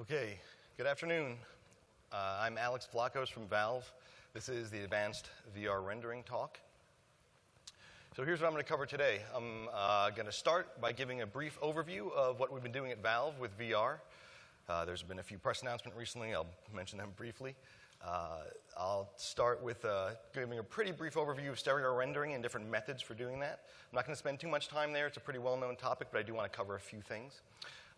Okay, good afternoon. I'm Alex Vlachos from Valve. This is the Advanced VR Rendering talk. So here's what I'm going to cover today. I'm going to start by giving a brief overview of what we've been doing at Valve with VR. There's been a few press announcements recently. I'll mention them briefly. I'll start with giving a pretty brief overview of stereo rendering and different methods for doing that. I'm not going to spend too much time there. It's a pretty well-known topic, but I do want to cover a few things.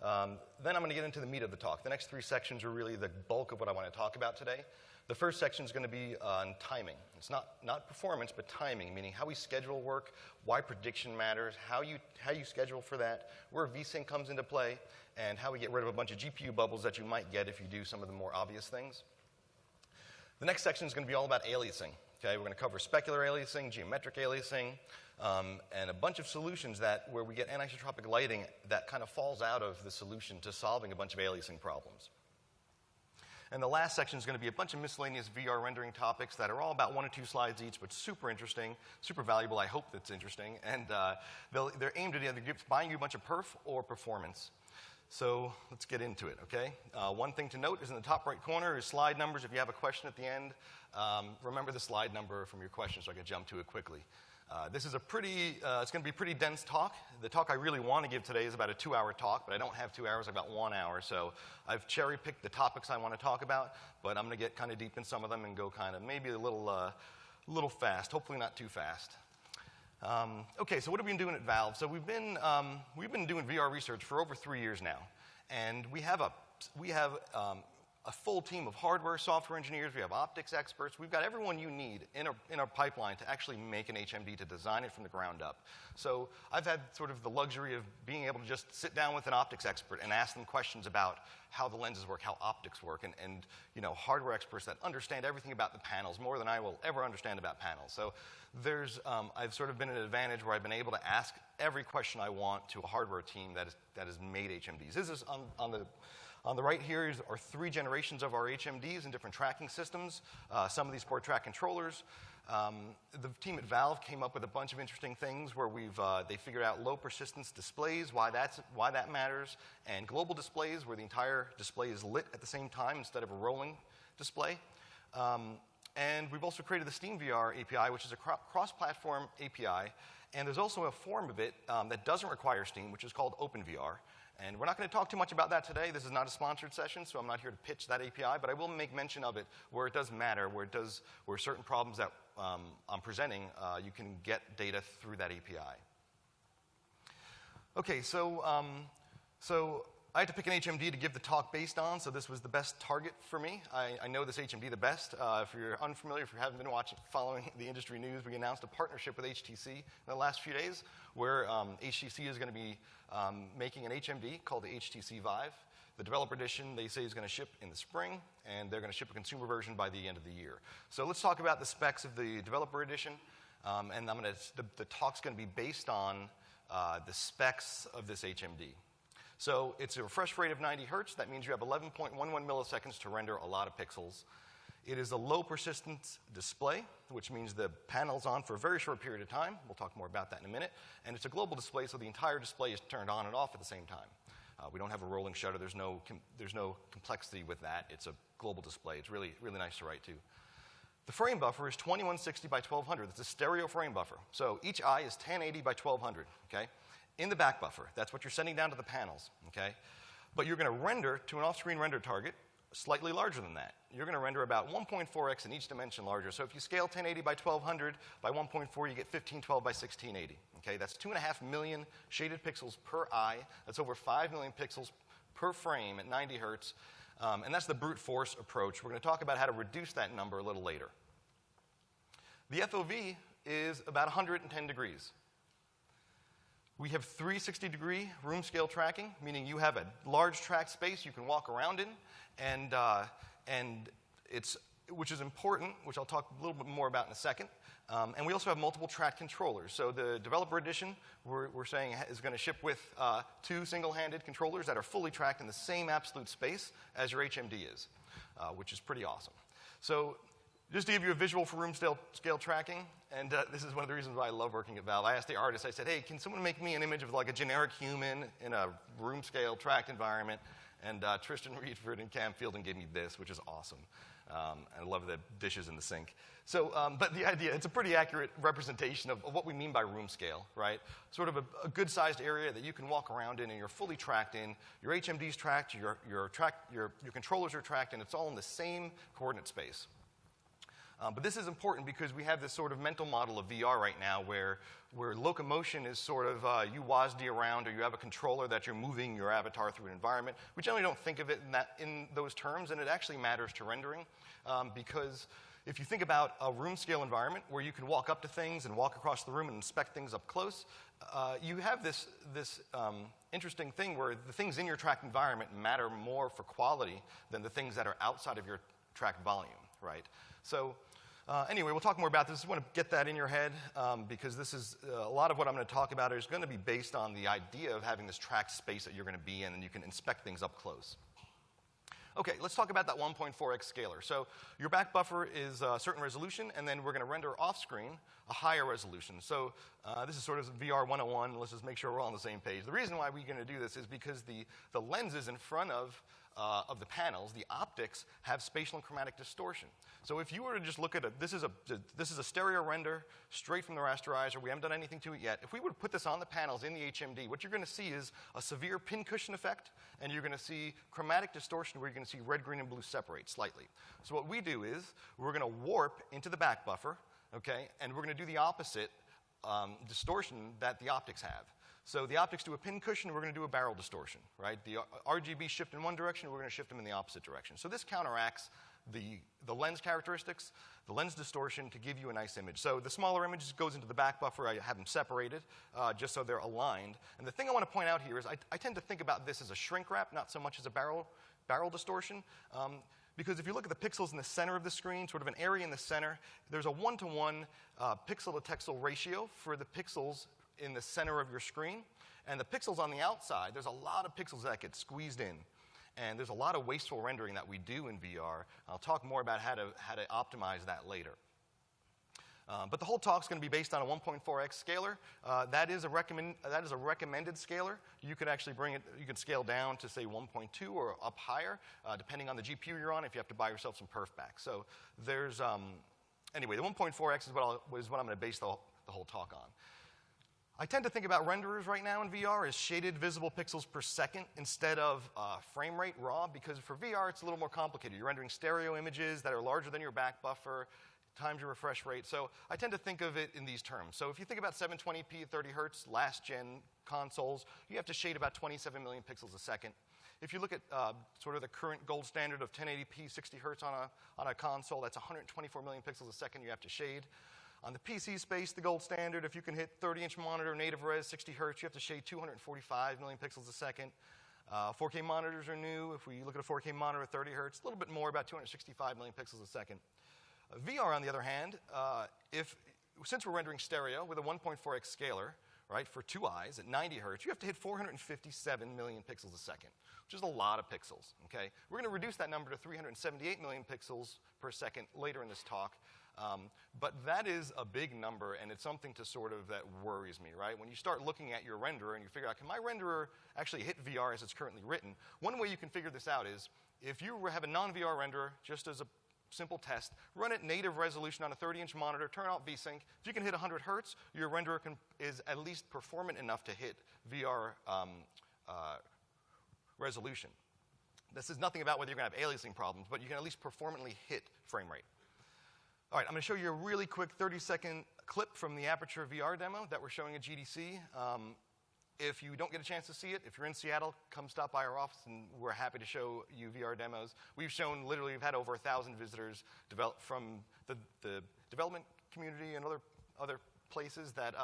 Then I'm going to get into the meat of the talk. The next three sections are really the bulk of what I want to talk about today. The first section is going to be on timing. It's not performance, but timing, meaning how we schedule work, why prediction matters, how you schedule for that, where vsync comes into play, and how we get rid of a bunch of GPU bubbles that you might get if you do some of the more obvious things. The next section is going to be all about aliasing. Okay, we're going to cover specular aliasing, geometric aliasing, and a bunch of solutions where we get anisotropic lighting that kind of falls out of the solution to solving a bunch of aliasing problems. And the last section is going to be a bunch of miscellaneous VR rendering topics that are all about 1 or 2 slides each, but super interesting, super valuable. I hope that's interesting. And they're aimed at either buying you a bunch of perf or performance. So let's get into it, okay? One thing to note is in the top right corner is slide numbers. If you have a question at the end, remember the slide number from your question so I can jump to it quickly. This is it's going to be a pretty dense talk. The talk I really want to give today is about a 2-hour talk, but I don't have 2 hours, I've got 1 hour. So I've cherry-picked the topics I want to talk about, but I'm going to get kind of deep in some of them and go kind of maybe a little fast, hopefully not too fast. Okay, so what have we been doing at Valve? So we've been doing VR research for over 3 years now, and we have a full team of hardware, software engineers. We have optics experts. We've got everyone you need in our pipeline to actually make an HMD, to design it from the ground up. So I've had sort of the luxury of being able to just sit down with an optics expert and ask them questions about how the lenses work, how optics work, and you know, hardware experts that understand everything about the panels more than I will ever understand about panels. So I've sort of been at an advantage where I've been able to ask every question I want to a hardware team that has made HMDs. This is on the right here are 3 generations of our HMDs in different tracking systems. Some of these support track controllers. The team at Valve came up with a bunch of interesting things where they figured out low persistence displays, why that matters, and global displays where the entire display is lit at the same time instead of a rolling display. And we've also created the SteamVR API, which is a cross-platform API. And there's also a form of it that doesn't require Steam, which is called OpenVR. And we're not going to talk too much about that today. This is not a sponsored session, so I'm not here to pitch that API. But I will make mention of it where it does matter, where certain problems that I'm presenting, you can get data through that API. Okay, so I had to pick an HMD to give the talk based on, so this was the best target for me. I know this HMD the best. If you're unfamiliar, if you haven't been following the industry news, we announced a partnership with HTC in the last few days where HTC is going to be making an HMD called the HTC Vive. The developer edition, they say, is going to ship in the spring, and they're going to ship a consumer version by the end of the year. So let's talk about the specs of the developer edition, and the talk's going to be based on the specs of this HMD. So it's a refresh rate of 90 hertz. That means you have 11.11 milliseconds to render a lot of pixels. It is a low persistence display, which means the panel's on for a very short period of time. We'll talk more about that in a minute. And it's a global display, so the entire display is turned on and off at the same time. We don't have a rolling shutter. There's no complexity with that. It's a global display. It's really, really nice to write to. The frame buffer is 2160 by 1200. It's a stereo frame buffer. So each eye is 1080 by 1200, okay? In the back buffer. That's what you're sending down to the panels, okay? But you're going to render to an off-screen render target slightly larger than that. You're going to render about 1.4x in each dimension larger. So if you scale 1080 by 1200 by 1.4, you get 1512 by 1680, okay? That's 2.5 million shaded pixels per eye. That's over 5 million pixels per frame at 90 hertz. And that's the brute force approach. We're going to talk about how to reduce that number a little later. The FOV is about 110 degrees. We have 360-degree room scale tracking, meaning you have a large track space you can walk around in, which is important, which I'll talk a little bit more about in a second. And we also have multiple track controllers. So the developer edition, we're saying, is going to ship with 2 single-handed controllers that are fully tracked in the same absolute space as your HMD is, which is pretty awesome. So Just to give you a visual for room scale tracking, and this is one of the reasons why I love working at Valve. I asked the artist, I said, hey, can someone make me an image of like a generic human in a room scale tracked environment? And Tristan Reedford and Cam Fielding gave me this, which is awesome. I love the dishes in the sink. So, but the idea, it's a pretty accurate representation of what we mean by room scale, right? Sort of a good-sized area that you can walk around in and you're fully tracked in. Your HMD's tracked, your controllers are tracked, and it's all in the same coordinate space. But this is important because we have this sort of mental model of VR right now where locomotion is sort of you WASD around, or you have a controller that you're moving your avatar through an environment. We generally don't think of it in those terms, and it actually matters to rendering because if you think about a room scale environment where you can walk up to things and walk across the room and inspect things up close, you have this interesting thing where the things in your tracked environment matter more for quality than the things that are outside of your tracked volume, right? So anyway, we'll talk more about this. I want to get that in your head because this is a lot of what I'm going to talk about is going to be based on the idea of having this tracked space that you're going to be in and you can inspect things up close. Okay, let's talk about that 1.4x scaler. So your back buffer is a certain resolution, and then we're going to render off-screen a higher resolution. So this is sort of VR 101. Let's just make sure we're all on the same page. The reason why we're going to do this is because the lenses in front of the panels, the optics, have spatial and chromatic distortion. So if you were to just look at this is a stereo render straight from the rasterizer. We haven't done anything to it yet. If we were to put this on the panels in the HMD, what you're going to see is a severe pincushion effect, and you're going to see chromatic distortion where you're going to see red, green, and blue separate slightly. So what we do is we're going to warp into the back buffer, okay, and we're going to do the opposite distortion that the optics have. So the optics do a pincushion, we're going to do a barrel distortion, right? The RGB shift in one direction, we're going to shift them in the opposite direction. So this counteracts the lens characteristics, the lens distortion to give you a nice image. So the smaller image goes into the back buffer. I have them separated just so they're aligned. And the thing I want to point out here is I tend to think about this as a shrink wrap, not so much as a barrel distortion. Because if you look at the pixels in the center of the screen, sort of an area in the center, there's a 1-to-1 pixel-to-texel ratio for the pixels in the center of your screen. And the pixels on the outside, there's a lot of pixels that get squeezed in. And there's a lot of wasteful rendering that we do in VR. I'll talk more about how to optimize that later. But the whole talk is going to be based on a 1.4x scaler. That is a recommended scaler. You could actually bring it, you could scale down to say 1.2 or up higher, depending on the GPU you're on, if you have to buy yourself some perf packs. So there's, anyway, the 1.4x is what I'm going to base the whole talk on. I tend to think about renderers right now in VR as shaded visible pixels per second instead of frame rate raw, because for VR it's a little more complicated. You're rendering stereo images that are larger than your back buffer, times your refresh rate. So I tend to think of it in these terms. So if you think about 720p at 30 hertz, last gen consoles, you have to shade about 27 million pixels a second. If you look at sort of the current gold standard of 1080p 60 hertz on a console, that's 124 million pixels a second you have to shade. On the PC space, the gold standard, if you can hit 30-inch monitor, native res, 60 hertz, you have to shade 245 million pixels a second. 4K monitors are new. If we look at a 4K monitor at 30 hertz, a little bit more, about 265 million pixels a second. VR, on the other hand, since we're rendering stereo with a 1.4x scaler, right, for two eyes at 90 hertz, you have to hit 457 million pixels a second, which is a lot of pixels, okay? We're going to reduce that number to 378 million pixels per second later in this talk. But that is a big number, and it's something to sort of that worries me, right? When you start looking at your renderer and you figure out, can my renderer actually hit VR as it's currently written? One way you can figure this out is if you have a non-VR renderer, just as a simple test, run it native resolution on a 30-inch monitor, turn out VSync. If you can hit 100 hertz, your renderer is at least performant enough to hit VR resolution. This is nothing about whether you're going to have aliasing problems, but you can at least performantly hit frame rate. All right, I'm going to show you a really quick 30-second clip from the Aperture VR demo that we're showing at GDC. If you don't get a chance to see it, if you're in Seattle, come stop by our office, and we're happy to show you VR demos. We've had over 1,000 visitors from the development community and other places that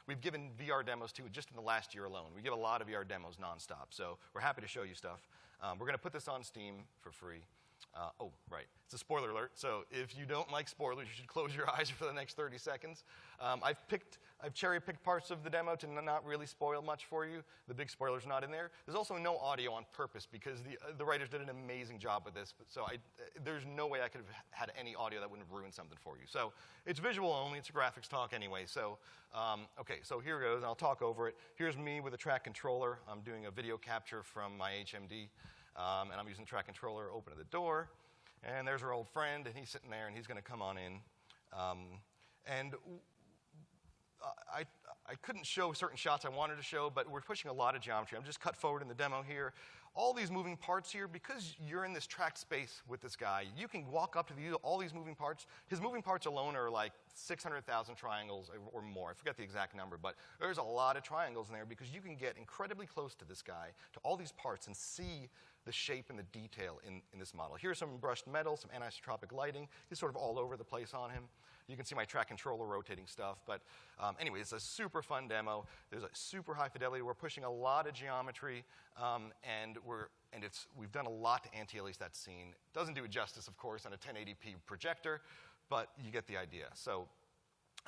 we've given VR demos to just in the last year alone. We give a lot of VR demos nonstop, so we're happy to show you stuff. We're going to put this on Steam for free. Oh, right. It's a spoiler alert. So if you don't like spoilers, you should close your eyes for the next 30 seconds. I've cherry-picked parts of the demo to not really spoil much for you. The big spoiler's not in there. There's also no audio on purpose because the writers did an amazing job with this. So there's no way I could have had any audio that wouldn't have ruined something for you. So it's visual only. It's a graphics talk anyway. So, OK, so here goes. I'll talk over it. Here's me with a track controller. I'm doing a video capture from my HMD. And I'm using the track controller, open the door, and there's our old friend, and he's sitting there, and he's going to come on in. I couldn't show certain shots I wanted to show, but we're pushing a lot of geometry. I'm just cut forward in the demo here. All these moving parts here, because you're in this tracked space with this guy, you can walk up to all these moving parts. His moving parts alone are like 600,000 triangles or more. I forget the exact number, but there's a lot of triangles in there because you can get incredibly close to this guy, to all these parts, and see the shape and the detail in this model. Here's some brushed metal, some anisotropic lighting. He's sort of all over the place on him. You can see my track controller rotating stuff. But anyway, it's a super fun demo. There's a super high fidelity. We're pushing a lot of geometry, and we've done a lot to anti-alias that scene. Doesn't do it justice, of course, on a 1080p projector, but you get the idea. So,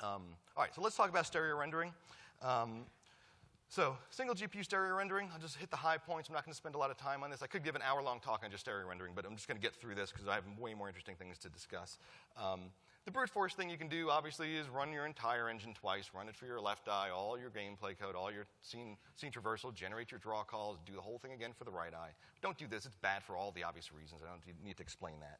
all right, so let's talk about stereo rendering. So single GPU stereo rendering, I'll just hit the high points. I'm not going to spend a lot of time on this. I could give an hour-long talk on just stereo rendering, but I'm just going to get through this because I have way more interesting things to discuss. The brute force thing you can do, obviously, is run your entire engine twice. Run it for your left eye, all your gameplay code, all your scene traversal, generate your draw calls, do the whole thing again for the right eye. Don't do this. It's bad for all the obvious reasons. I don't need to explain that.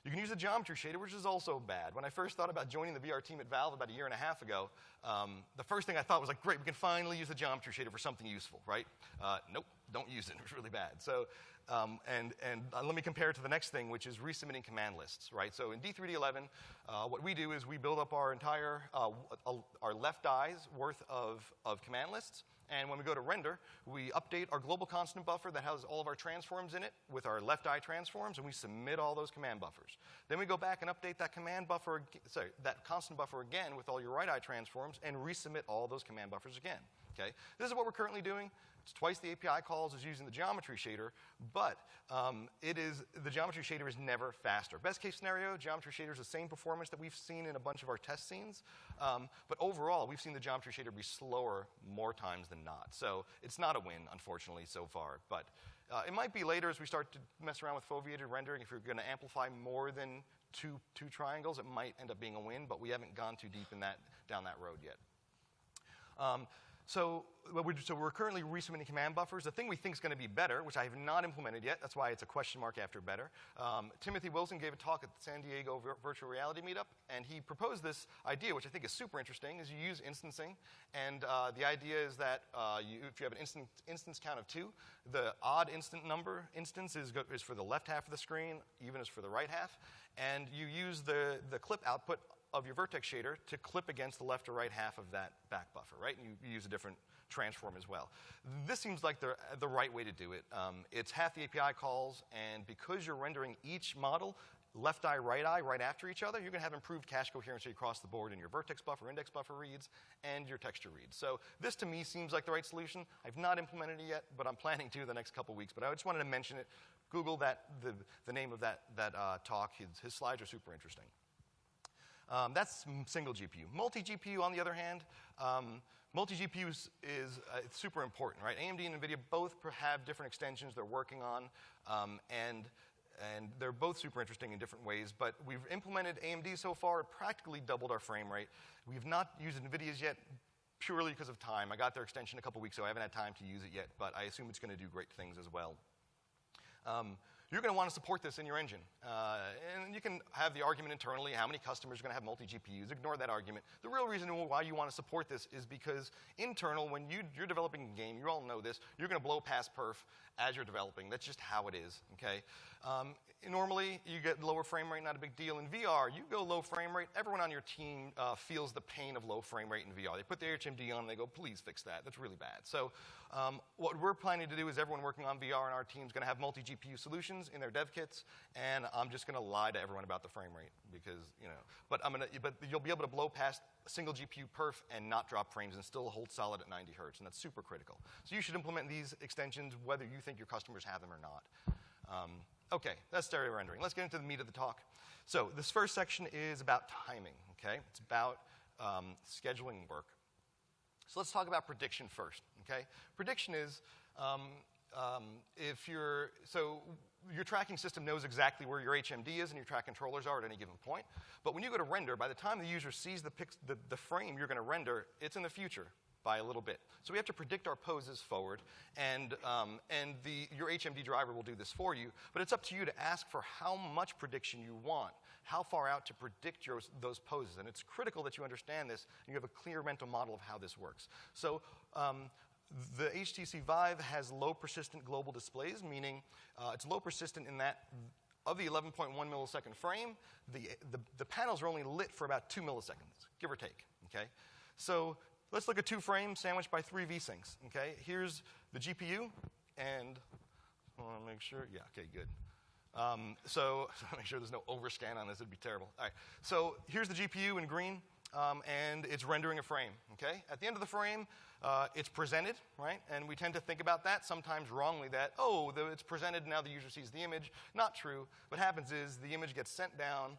You can use the geometry shader, which is also bad. When I first thought about joining the VR team at Valve about 1.5 years ago, the first thing I thought was like, great, we can finally use the geometry shader for something useful, right? Nope, don't use it. It was really bad. So, let me compare it to the next thing, which is resubmitting command lists, right? So in D3D11, what we do is we build up our entire, our left eye's worth of command lists. And when we go to render, we update our global constant buffer that has all of our transforms in it with our left eye transforms, and we submit all those command buffers. Then we go back and update that that constant buffer again with all your right eye transforms and resubmit all those command buffers again. Okay? This is what we're currently doing. It's twice the API calls as using the geometry shader, but the geometry shader is never faster. Best case scenario, geometry shader is the same performance that we've seen in a bunch of our test scenes, but overall, we've seen the geometry shader be slower more times than not. So it's not a win, unfortunately, so far. But it might be later as we start to mess around with foveated rendering. If you're going to amplify more than two triangles, it might end up being a win, but we haven't gone too deep down that road yet. So we're currently resubmitting command buffers. The thing we think is going to be better, which I have not implemented yet, that's why it's a question mark after better. Timothy Wilson gave a talk at the San Diego Virtual Reality Meetup, and he proposed this idea, which I think is super interesting, is you use instancing. And the idea is that if you have an instance count of 2, the odd instance is for the left half of the screen, even as for the right half. And you use the clip output of your vertex shader to clip against the left or right half of that back buffer, right? And you use a different transform as well. This seems like the right way to do it. It's half the API calls, and because you're rendering each model left eye, right after each other, you're going to have improved cache coherency across the board in your vertex buffer, index buffer reads, and your texture reads. So this, to me, seems like the right solution. I've not implemented it yet, but I'm planning to the next couple weeks. But I just wanted to mention it. Google the name of that talk. His slides are super interesting. That's single GPU. Multi-GPU, on the other hand, multi-GPU is it's super important, right? AMD and NVIDIA both have different extensions they're working on, and they're both super interesting in different ways. But we've implemented AMD so far, practically doubled our frame rate. We've not used NVIDIA's yet, purely because of time. I got their extension a couple weeks ago. I haven't had time to use it yet, but I assume it's going to do great things as well. You're going to want to support this in your engine. And you can have the argument internally, how many customers are going to have multi-GPUs. Ignore that argument. The real reason why you want to support this is because internal, when you're developing a game, you all know this, you're going to blow past perf as you're developing. That's just how it is, okay? Normally, you get lower frame rate, not a big deal. In VR, you go low frame rate, everyone on your team feels the pain of low frame rate in VR. They put their HMD on and they go, please fix that. That's really bad. So what we're planning to do is everyone working on VR in our team is going to have multi-GPU solutions in their dev kits, and I'm just going to lie to everyone about the frame rate because, but you'll be able to blow past a single GPU perf and not drop frames and still hold solid at 90 hertz, and that's super critical. So you should implement these extensions whether you think your customers have them or not. Okay, that's stereo rendering. Let's get into the meat of the talk. So this first section is about timing, okay? It's about scheduling work. So let's talk about prediction first, okay? Prediction is so your tracking system knows exactly where your HMD is and your track controllers are at any given point. But when you go to render, by the time the user sees the frame you're going to render, it's in the future by a little bit. So we have to predict our poses forward, and your HMD driver will do this for you. But it's up to you to ask for how much prediction you want, how far out to predict those poses. And it's critical that you understand this and you have a clear mental model of how this works. So the HTC Vive has low persistent global displays, meaning it's low persistent in that of the 11.1 millisecond frame, the panels are only lit for about 2 milliseconds, give or take, okay? So let's look at 2 frames sandwiched by 3 VSyncs, okay? Here's the GPU, and I want to make sure, yeah, okay, good. So make sure there's no overscan on this, it'd be terrible. All right, so here's the GPU in green, and it's rendering a frame, okay? At the end of the frame, it's presented, right? And we tend to think about that, sometimes wrongly, that, oh, it's presented, now the user sees the image. Not true. What happens is the image gets sent down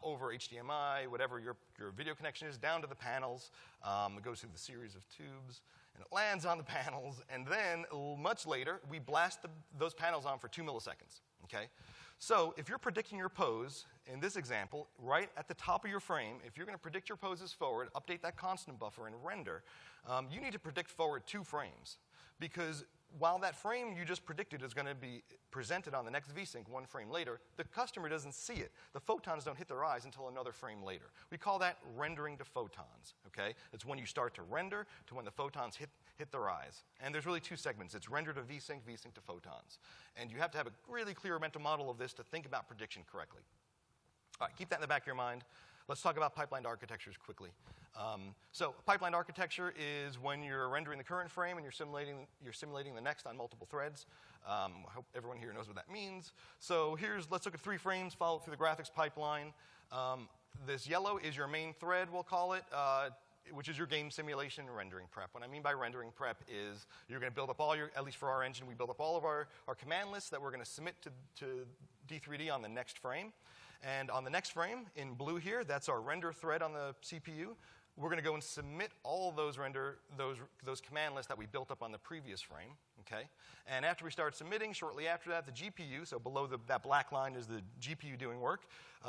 over HDMI, whatever your video connection is, down to the panels. It goes through the series of tubes, and it lands on the panels. And then, much later, we blast those panels on for 2 milliseconds, okay? So if you're predicting your pose, in this example, right at the top of your frame, if you're going to predict your poses forward, update that constant buffer, and render, you need to predict forward 2 frames. Because while that frame you just predicted is going to be presented on the next VSync 1 frame later, the customer doesn't see it. The photons don't hit their eyes until another frame later. We call that rendering to photons, okay? It's when you start to render to when the photons hit their eyes. And there's really 2 segments. It's render to VSync, VSync to photons. And you have to have a really clear mental model of this to think about prediction correctly. All right, keep that in the back of your mind. Let's talk about pipelined architectures quickly. So pipelined architecture is when you're rendering the current frame and you're simulating the next on multiple threads. I hope everyone here knows what that means. So let's look at 3 frames followed through the graphics pipeline. This yellow is your main thread, we'll call it, which is your game simulation rendering prep. What I mean by rendering prep is you're going to build up at least for our engine, we build up all of our command lists that we're going to submit to D3D on the next frame. And on the next frame, in blue here, that's our render thread on the CPU. We're going to go and submit all those command lists that we built up on the previous frame, okay? And after we start submitting, shortly after that, the GPU, so below that black line is the GPU doing work.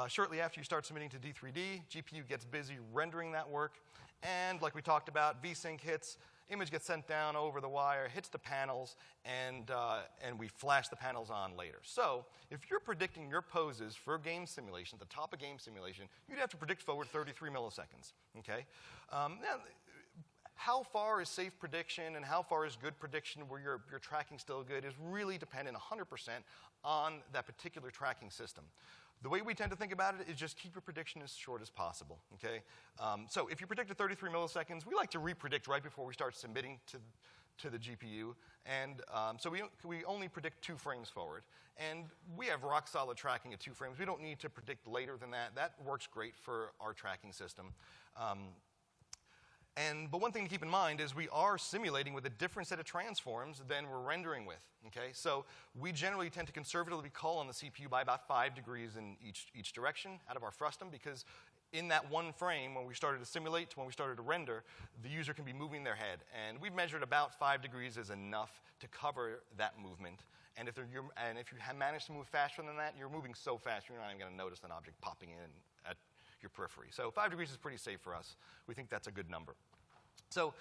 Shortly after you start submitting to D3D, GPU gets busy rendering that work. And like we talked about, VSync hits, image gets sent down over the wire, hits the panels, and we flash the panels on later. So if you're predicting your poses for game simulation, at the top of game simulation, you'd have to predict forward 33 milliseconds, okay? Now, how far is safe prediction and how far is good prediction where your tracking still good is really dependent 100% on that particular tracking system. The way we tend to think about it is just keep your prediction as short as possible, okay? So if you predicted 33 milliseconds, we like to repredict right before we start submitting to the GPU. And so we only predict 2 frames forward. And we have rock-solid tracking at 2 frames. We don't need to predict later than that. That works great for our tracking system. But one thing to keep in mind is we are simulating with a different set of transforms than we're rendering with, okay? So we generally tend to conservatively call on the CPU by about 5 degrees in each direction out of our frustum, because in that one frame, when we started to simulate to when we started to render, the user can be moving their head. And we've measured about 5 degrees is enough to cover that movement. And if you have managed to move faster than that, you're moving so fast you're not even going to notice an object popping in at your periphery. So 5 degrees is pretty safe for us. We think that's a good number. So,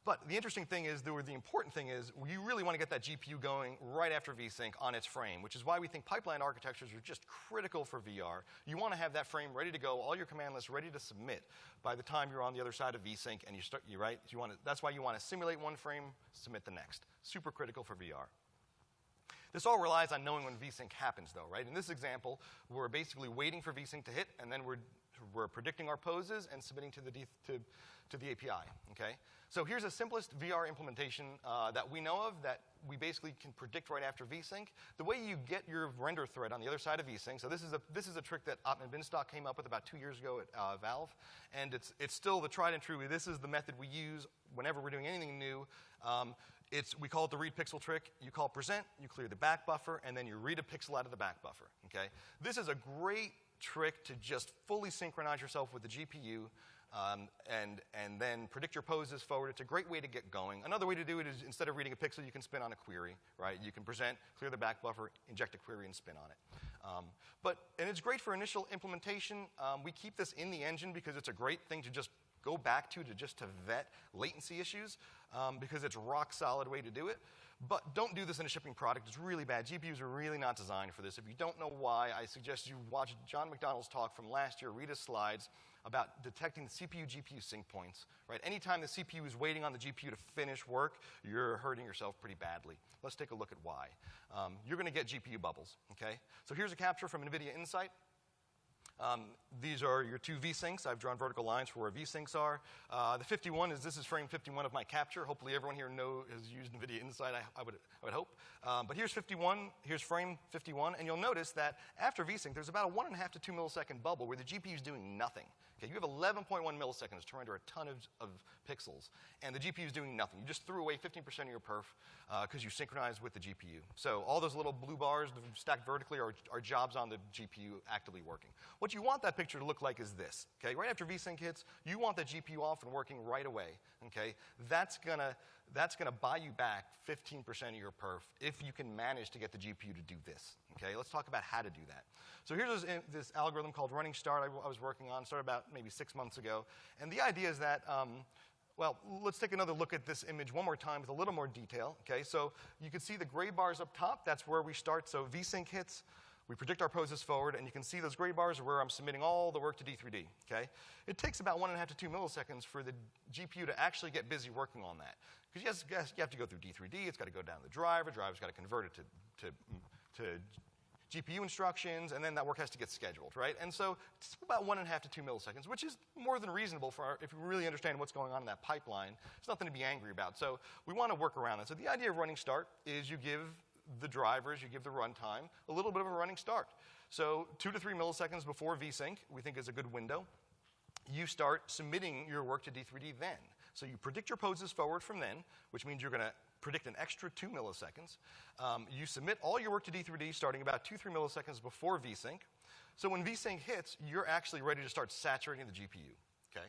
but the interesting thing is, the important thing is, you really want to get that GPU going right after VSync on its frame, which is why we think pipeline architectures are just critical for VR. You want to have that frame ready to go, all your command lists ready to submit by the time you're on the other side of VSync, and that's why you want to simulate one frame, submit the next. Super critical for VR. This all relies on knowing when VSync happens, though, right? In this example, we're basically waiting for VSync to hit, and then we're predicting our poses and submitting to the API, okay? So here's the simplest VR implementation that we know of that we basically can predict right after VSync. The way you get your render thread on the other side of VSync, so this is a trick that Ottman Binstock came up with about 2 years ago at Valve, and it's still the tried and true. This is the method we use whenever we're doing anything new. we call it the read pixel trick. You call present, you clear the back buffer, and then you read a pixel out of the back buffer. Okay? This is a great trick to just fully synchronize yourself with the GPU and then predict your poses forward. It's a great way to get going. Another way to do it is instead of reading a pixel, you can spin on a query, right? You can present, clear the back buffer, inject a query, and spin on it. And it's great for initial implementation. We keep this in the engine because it's a great thing to just go back to just to vet latency issues because it's a rock-solid way to do it. But don't do this in a shipping product. It's really bad. GPUs are really not designed for this. If you don't know why, I suggest you watch John McDonald's talk from last year, read his slides about detecting the CPU-GPU sync points. Right? Anytime the CPU is waiting on the GPU to finish work, you're hurting yourself pretty badly. Let's take a look at why. You're going to get GPU bubbles. Okay? So here's a capture from NVIDIA Insight. These are your two vSyncs. I've drawn vertical lines for where vSyncs are. The 51 this is frame 51 of my capture. Hopefully everyone here has used NVIDIA Insight, I would hope. But here's 51, here's frame 51, and you'll notice that after vSync, there's about a 1.5 to 2 millisecond bubble where the GPU is doing nothing. Okay, you have 11.1 milliseconds to render a ton of pixels, and the GPU is doing nothing. You just threw away 15% of your perf because you synchronized with the GPU. So all those little blue bars stacked vertically are jobs on the GPU actively working. What you want that picture to look like is this. Okay, right after vSync hits, you want the GPU off and working right away. Okay, that's gonna buy you back 15% of your perf if you can manage to get the GPU to do this. Okay, let's talk about how to do that. So here's this algorithm called running start I was working on, started about maybe 6 months ago. And the idea is that, well, let's take another look at this image one more time with a little more detail. Okay, so you can see the gray bars up top. That's where we start. So vSync hits. We predict our poses forward, and you can see those gray bars are where I'm submitting all the work to D3D. Okay? It takes about 1.5 to 2 milliseconds for the GPU to actually get busy working on that. Because you have to go through D3D, it's got to go down to the driver's got to convert it to GPU instructions, and then that work has to get scheduled, right? And so it's about 1.5 to 2 milliseconds, which is more than reasonable if you really understand what's going on in that pipeline. It's nothing to be angry about. So we want to work around that. So the idea of running start is you give the drivers, you give the runtime a little bit of a running start. So 2 to 3 milliseconds before vSync, we think is a good window. You start submitting your work to D3D then. So you predict your poses forward from then, which means you're going to predict an extra 2 milliseconds. You submit all your work to D3D starting about 2-3 milliseconds before vSync. So when vSync hits, you're actually ready to start saturating the GPU. Okay?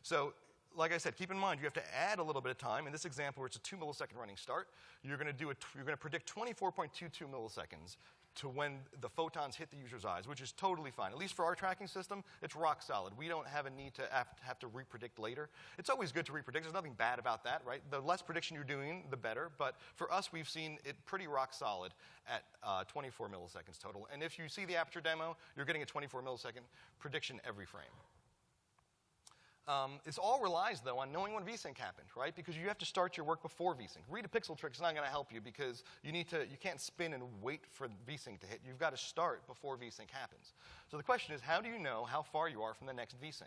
So like I said, keep in mind you have to add a little bit of time. In this example, where it's a 2 millisecond running start, you're going to predict 24.22 milliseconds to when the photons hit the user's eyes, which is totally fine. At least for our tracking system, it's rock solid. We don't have a need to have to repredict later. It's always good to repredict. There's nothing bad about that, right? The less prediction you're doing, the better. But for us, we've seen it pretty rock solid at 24 milliseconds total. And if you see the Aperture demo, you're getting a 24 millisecond prediction every frame. This all relies, though, on knowing when vSync happened, right? Because you have to start your work before vSync. Read a pixel trick is not going to help you because you can't spin and wait for vSync to hit. You've got to start before vSync happens. So the question is, how do you know how far you are from the next vSync?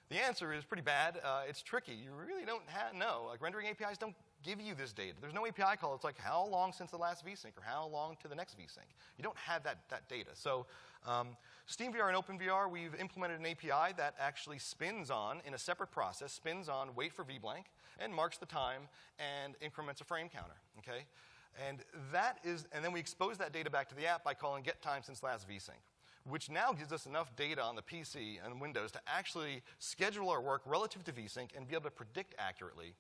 The answer is pretty bad. It's tricky. You really don't know. Like rendering APIs don't give you this data. There's no API call. It's like how long since the last vSync or how long to the next vSync. You don't have that data. So SteamVR and OpenVR, we've implemented an API that actually spins on, in a separate process, spins on wait for vBlank and marks the time and increments a frame counter. Okay? And then we expose that data back to the app by calling get time since last vSync, which now gives us enough data on the PC and Windows to actually schedule our work relative to vSync and be able to predict accurately.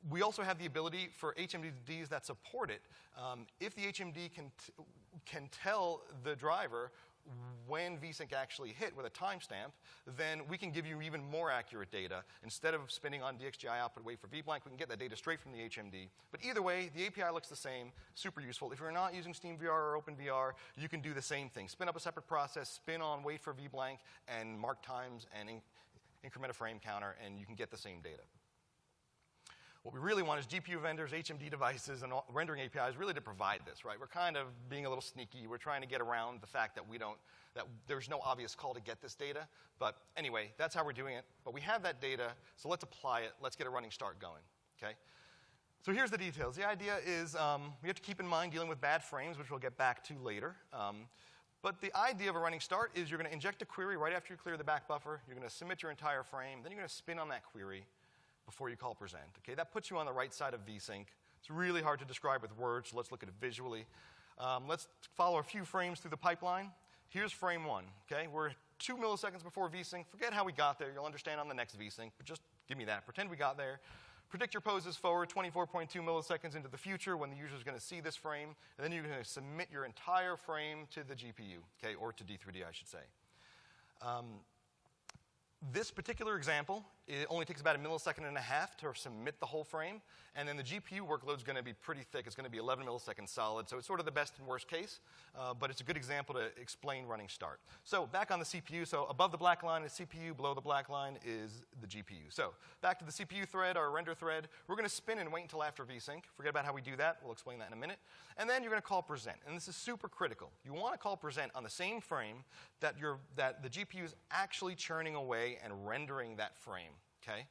We also have the ability for HMDs that support it. If the HMD can tell the driver when vSync actually hit with a timestamp, then we can give you even more accurate data. Instead of spinning on DXGI output wait for vBlank, we can get that data straight from the HMD. But either way, the API looks the same, super useful. If you're not using SteamVR or OpenVR, you can do the same thing. Spin up a separate process, spin on wait for vBlank, and mark times and increment a frame counter, and you can get the same data. What we really want is GPU vendors, HMD devices, and rendering APIs really to provide this, right? We're kind of being a little sneaky. We're trying to get around the fact that there's no obvious call to get this data. But anyway, that's how we're doing it. But we have that data, so let's apply it. Let's get a running start going, okay? So here's the details. The idea is we have to keep in mind dealing with bad frames, which we'll get back to later. But the idea of a running start is you're going to inject a query right after you clear the back buffer. You're going to submit your entire frame. Then you're going to spin on that query. before you call present. Okay, that puts you on the right side of vsync. It's really hard to describe with words, so let's look at it visually. Let's follow a few frames through the pipeline. Here's frame 1. Okay, we're 2 milliseconds before vsync. Forget how we got there. You'll understand on the next vsync, but just give me that. Pretend we got there. Predict your poses forward 24.2 milliseconds into the future when the user is going to see this frame, and then you're going to submit your entire frame to the GPU, okay, or to D3D, I should say. This particular example, it only takes about 1.5 milliseconds to submit the whole frame, and then the GPU workload is going to be pretty thick. It's going to be 11 milliseconds solid, so it's sort of the best and worst case, but it's a good example to explain running start. So back on the CPU, so above the black line is CPU, below the black line is the GPU. So back to the CPU thread, our render thread. We're going to spin and wait until after vsync. Forget about how we do that. We'll explain that in a minute. And then you're going to call present, and this is super critical. You want to call present on the same frame that the GPU is actually churning away and rendering that frame, okay?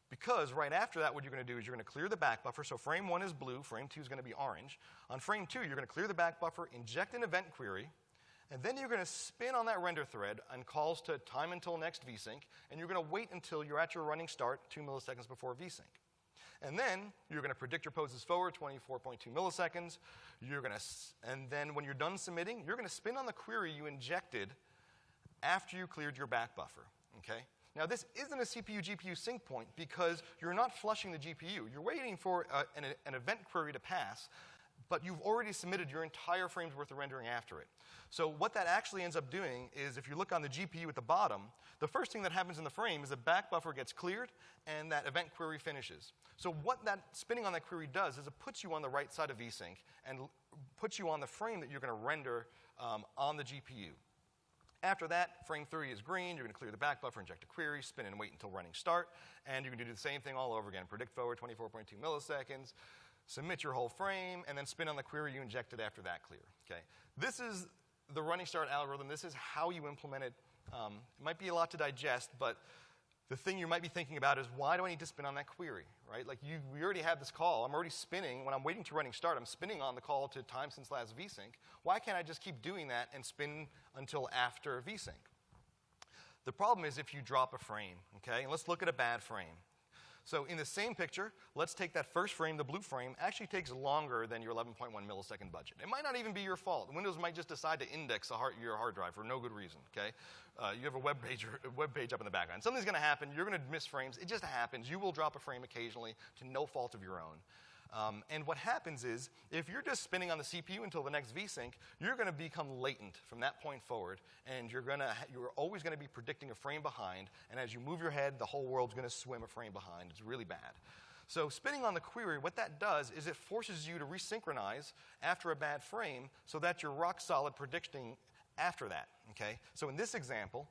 Because right after that, what you're going to do is you're going to clear the back buffer. So frame 1 is blue, frame 2 is going to be orange. On frame 2, you're going to clear the back buffer, inject an event query, and then you're going to spin on that render thread and calls to time until next vsync, and you're going to wait until you're at your running start 2 milliseconds before vsync. And then you're going to predict your poses forward 24.2 milliseconds. And then when you're done submitting, you're going to spin on the query you injected after you cleared your back buffer, okay? Now, this isn't a CPU-GPU sync point because you're not flushing the GPU. You're waiting for an event query to pass, but you've already submitted your entire frame's worth of rendering after it. So what that actually ends up doing is if you look on the GPU at the bottom, the first thing that happens in the frame is the back buffer gets cleared and that event query finishes. So what that spinning on that query does is it puts you on the right side of vsync and puts you on the frame that you're going to render on the GPU. After that, frame 3 is green. You're going to clear the back buffer, inject a query, spin and wait until running start. And you're going to do the same thing all over again. Predict forward 24.2 milliseconds, submit your whole frame, and then spin on the query you injected after that clear. Okay? This is the running start algorithm. This is how you implement it. It might be a lot to digest, but the thing you might be thinking about is, why do I need to spin on that query, right? Like, we already have this call. I'm already spinning. When I'm waiting to running start, I'm spinning on the call to time since last vsync. Why can't I just keep doing that and spin until after vsync? The problem is if you drop a frame, okay? And let's look at a bad frame. So in the same picture, let's take that first frame, the blue frame, actually takes longer than your 11.1 millisecond budget. It might not even be your fault. Windows might just decide to index your hard drive for no good reason, okay? You have a web page up in the background. Something's going to happen. You're going to miss frames. It just happens. You will drop a frame occasionally to no fault of your own. And what happens is, if you're just spinning on the CPU until the next vsync, you're going to become latent from that point forward, and you're always going to be predicting a frame behind, and as you move your head, the whole world's going to swim a frame behind. It's really bad. So spinning on the query, what that does is it forces you to resynchronize after a bad frame so that you're rock solid predicting after that, okay? So in this example,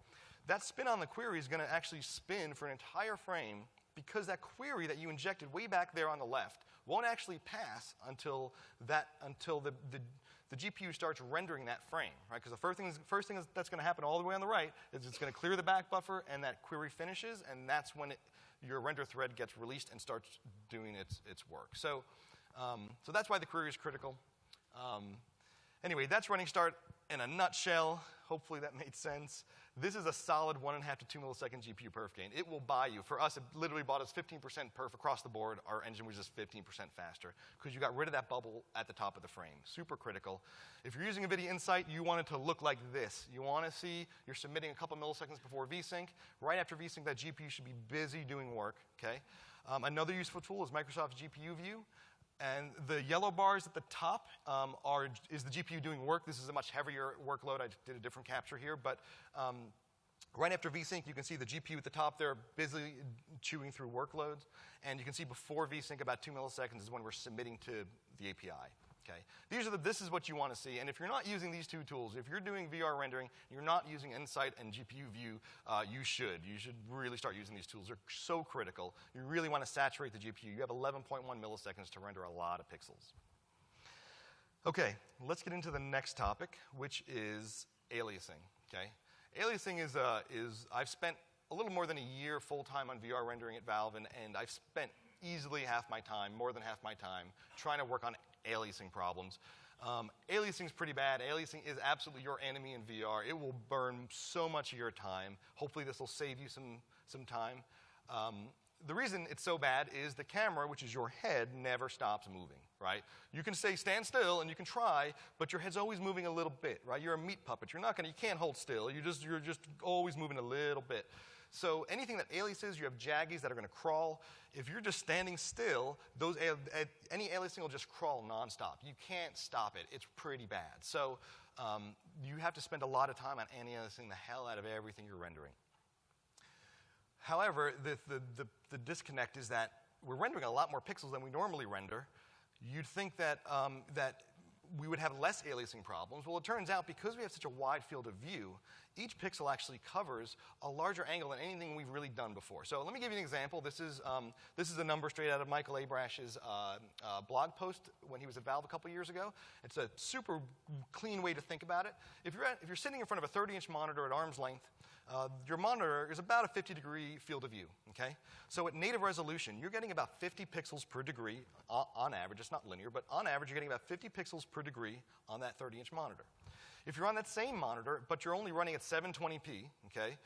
that spin on the query is going to actually spin for an entire frame because that query that you injected way back there on the left won't actually pass until the GPU starts rendering that frame, right? Because the first thing that's going to happen all the way on the right is it's going to clear the back buffer, and that query finishes, and that's when your render thread gets released and starts doing its work. So that's why the query is critical. Anyway, that's running start in a nutshell. Hopefully that made sense. This is a solid 1.5 to 2 millisecond GPU perf gain. It will buy you. For us, it literally bought us 15% perf across the board. Our engine was just 15% faster because you got rid of that bubble at the top of the frame. Super critical. If you're using NVIDIA Insight, you want it to look like this. You want to see you're submitting a couple milliseconds before vsync. Right after vsync, that GPU should be busy doing work. Okay. Another useful tool is Microsoft's GPU view. And the yellow bars at the top is the GPU doing work. This is a much heavier workload. I did a different capture here. But right after vsync, you can see the GPU at the top there busy chewing through workloads. And you can see before vsync, about 2 milliseconds is when we're submitting to the API. Okay? This is what you want to see. And if you're not using these two tools, if you're doing VR rendering, you're not using Insight and GPU view, you should. You should really start using these tools. They're so critical. You really want to saturate the GPU. You have 11.1 milliseconds to render a lot of pixels. Okay, let's get into the next topic, which is aliasing. Okay? Aliasing is I've spent a little more than a year full-time on VR rendering at Valve, and I've spent easily half my time, more than half my time, trying to work on aliasing problems. Aliasing is pretty bad. Aliasing is absolutely your enemy in VR. It will burn so much of your time. Hopefully this will save you some time. The reason it's so bad is the camera, which is your head, never stops moving, right? You can say stand still and you can try, but your head's always moving a little bit, right? You're a meat puppet. You can't hold still. You're just always moving a little bit. So anything that aliases, you have jaggies that are going to crawl. If you're just standing still, any aliasing will just crawl nonstop. You can't stop it. It's pretty bad. So you have to spend a lot of time on antialiasing the hell out of everything you're rendering. However, the disconnect is that we're rendering a lot more pixels than we normally render. You'd think that, that we would have less aliasing problems. Well, it turns out because we have such a wide field of view, each pixel actually covers a larger angle than anything we've really done before. So let me give you an example. This is a number straight out of Michael Abrash's blog post when he was at Valve a couple years ago. It's a super clean way to think about it. If you're sitting in front of a 30-inch monitor at arm's length, your monitor is about a 50-degree field of view, okay? So at native resolution, you're getting about 50 pixels per degree on average. It's not linear, but on average, you're getting about 50 pixels per degree on that 30-inch monitor. If you're on that same monitor, but you're only running at 720p, okay,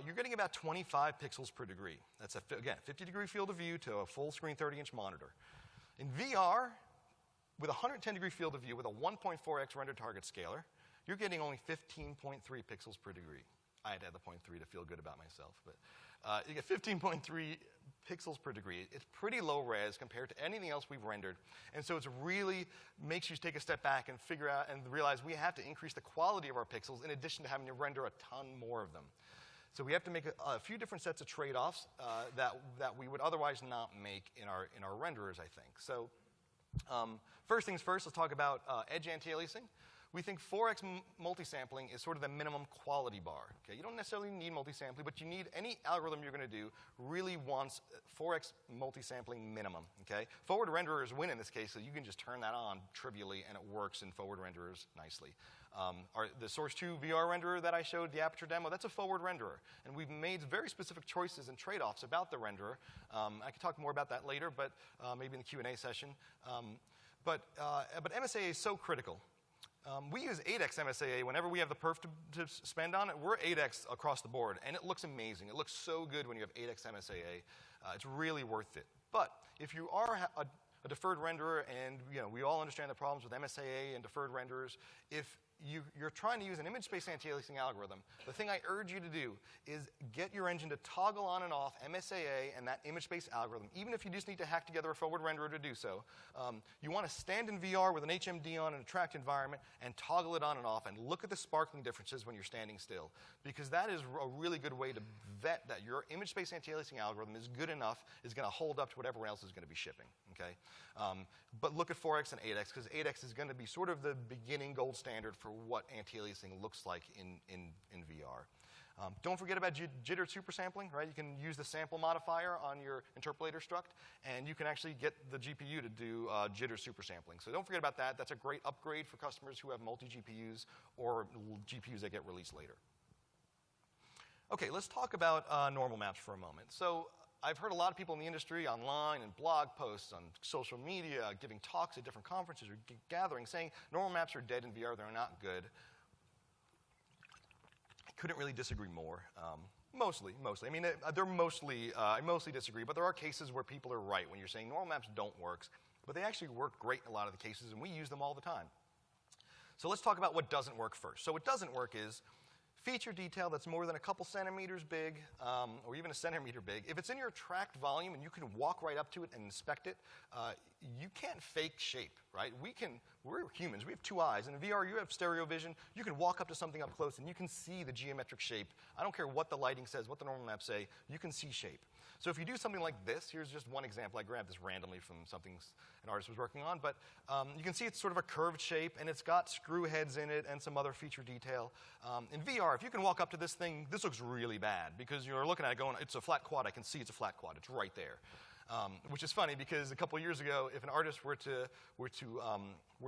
you're getting about 25 pixels per degree. That's, again, 50-degree field of view to a full-screen 30-inch monitor. In VR, with a 110-degree field of view with a 1.4x render target scaler, you're getting only 15.3 pixels per degree. I had to add the 0.3 to feel good about myself. But you get 15.3 pixels per degree. It's pretty low res compared to anything else we've rendered. And so it really makes you take a step back and figure out and realize we have to increase the quality of our pixels in addition to having to render a ton more of them. So we have to make a few different sets of trade-offs that we would otherwise not make in our renderers, I think. So first things first, let's talk about edge anti-aliasing. We think 4x multisampling is sort of the minimum quality bar. Okay? You don't necessarily need multisampling, but you need any algorithm you're going to do really wants 4x multisampling minimum. Okay? Forward renderers win in this case, so you can just turn that on trivially, and it works in forward renderers nicely. The Source 2 VR renderer that I showed, the Aperture demo, that's a forward renderer. And we've made very specific choices and trade-offs about the renderer. I can talk more about that later, but maybe in the Q&A session. But MSAA is so critical. We use 8x MSAA whenever we have the perf to spend on it. We're 8x across the board, and it looks amazing. It looks so good when you have 8x MSAA. It's really worth it. But if you are a deferred renderer, and we all understand the problems with MSAA and deferred renderers, if you're trying to use an image space anti-aliasing algorithm, the thing I urge you to do is get your engine to toggle on and off MSAA and that image space algorithm, even if you just need to hack together a forward renderer to do so. You want to stand in VR with an HMD on in a tracked environment and toggle it on and off and look at the sparkling differences when you're standing still, because that is a really good way to vet that your image space anti-aliasing algorithm is good enough, is going to hold up to whatever else is going to be shipping. Okay? But look at 4x and 8x, because 8x is going to be sort of the beginning gold standard for what anti-aliasing looks like in VR. Don't forget about jitter supersampling, right? You can use the sample modifier on your interpolator struct, and you can actually get the GPU to do jitter supersampling. So don't forget about that. That's a great upgrade for customers who have multi-GPUs or GPUs that get released later. Okay, let's talk about normal maps for a moment. So I've heard a lot of people in the industry, online and blog posts, on social media, giving talks at different conferences or gatherings, saying normal maps are dead in VR, they're not good. I couldn't really disagree more. Mostly. I mean, I mostly disagree, but there are cases where people are right when you're saying normal maps don't work, but they actually work great in a lot of the cases, and we use them all the time. So let's talk about what doesn't work first. So what doesn't work is feature detail that's more than a couple centimeters big, or even a centimeter big. If it's in your tracked volume and you can walk right up to it and inspect it, you can't fake shape, right? We're humans, we have two eyes. In VR, you have stereo vision. You can walk up to something up close and you can see the geometric shape. I don't care what the lighting says, what the normal maps say, you can see shape. So if you do something like this, here's just one example. I grabbed this randomly from something an artist was working on, but you can see it's sort of a curved shape, and it's got screw heads in it and some other feature detail. In VR, if you can walk up to this thing, this looks really bad, because you're looking at it going, it's a flat quad. I can see it's a flat quad. It's right there. Which is funny, because a couple years ago, if an artist were to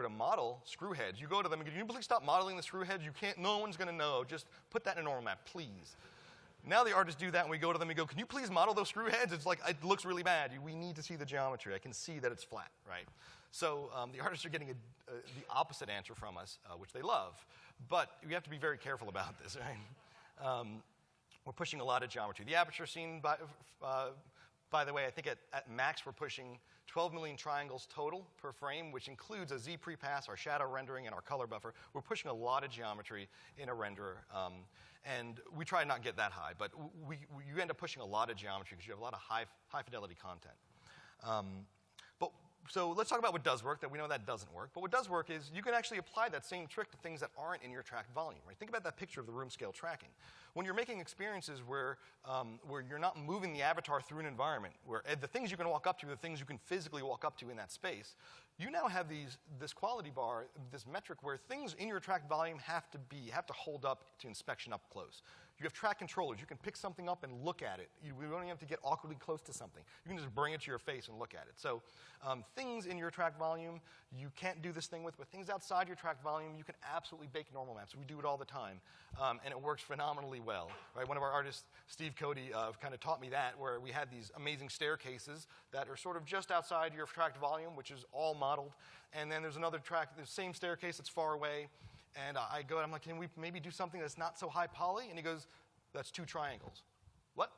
model screw heads, you go to them and go, can you please stop modeling the screw heads? You can't, no one's going to know. Just put that in a normal map, please. Now the artists do that, and we go to them and go, can you please model those screw heads? It's like, it looks really bad. We need to see the geometry. I can see that it's flat, right? So the artists are getting the opposite answer from us, which they love. But we have to be very careful about this, right? We're pushing a lot of geometry. The aperture scene By the way, I think at max we're pushing 12 million triangles total per frame, which includes a Z prepass, our shadow rendering, and our color buffer. We're pushing a lot of geometry in a renderer. And we try not to get that high, but you end up pushing a lot of geometry because you have a lot of high fidelity content. So let's talk about what does work, that we know that doesn't work. But what does work is you can actually apply that same trick to things that aren't in your tracked volume. Right? Think about that picture of the room scale tracking. When you're making experiences where you're not moving the avatar through an environment, where the things you can walk up to are the things you can physically walk up to in that space, you now have this quality bar, this metric where things in your tracked volume have to hold up to inspection up close. You have track controllers. You can pick something up and look at it. We don't even have to get awkwardly close to something. You can just bring it to your face and look at it. So things in your tracked volume, you can't do this thing with, but things outside your tracked volume, you can absolutely bake normal maps. We do it all the time, and it works phenomenally well. Right? One of our artists, Steve Cody, kind of taught me that, where we had these amazing staircases that are sort of just outside your tracked volume, which is all modeled, and then there's another track, the same staircase that's far away. And I go, I'm like, can we maybe do something that's not so high poly? And he goes, that's 2 triangles. What?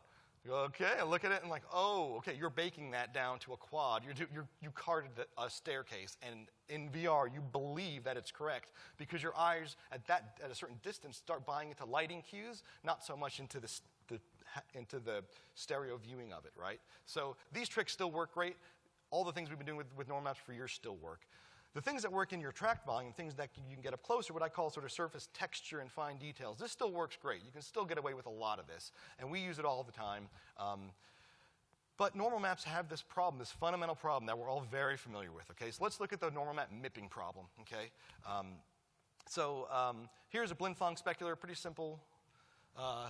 You go, okay, I look at it and I'm like, oh, okay, you're baking that down to a quad. You carded a staircase, and in VR, you believe that it's correct because your eyes at a certain distance start buying into lighting cues, not so much into the stereo viewing of it, right? So these tricks still work great. All the things we've been doing with normal maps for years still work. The things that work in your tracked volume, things that you can get up close, are what I call sort of surface texture and fine details. This still works great. You can still get away with a lot of this, and we use it all the time. But normal maps have this problem, this fundamental problem that we're all very familiar with. Okay, so let's look at the normal map mipping problem. Okay, here's a Blindfang specular, pretty simple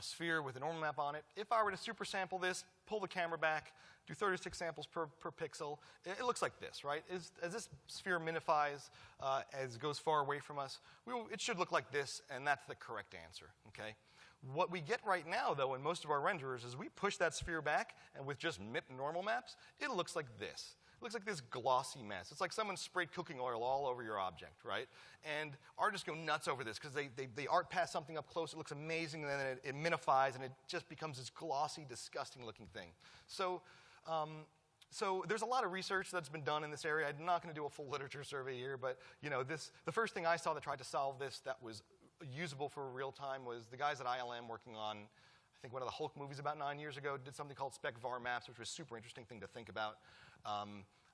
sphere with a normal map on it. If I were to super sample this, pull the camera back, do 36 samples per pixel, it looks like this, right? As this sphere minifies, as it goes far away from us, it should look like this, and that's the correct answer, okay? What we get right now, though, in most of our renderers is we push that sphere back, and with just MIP normal maps, it looks like this. It looks like this glossy mess. It's like someone sprayed cooking oil all over your object, right? And artists go nuts over this because they art pass something up close, it looks amazing, and then it minifies, and it just becomes this glossy, disgusting-looking thing. So there's a lot of research that's been done in this area. I'm not going to do a full literature survey here, but the first thing I saw that tried to solve this that was usable for real time was the guys at ILM working on, I think one of the Hulk movies about 9 years ago did something called spec var maps, which was a super interesting thing to think about.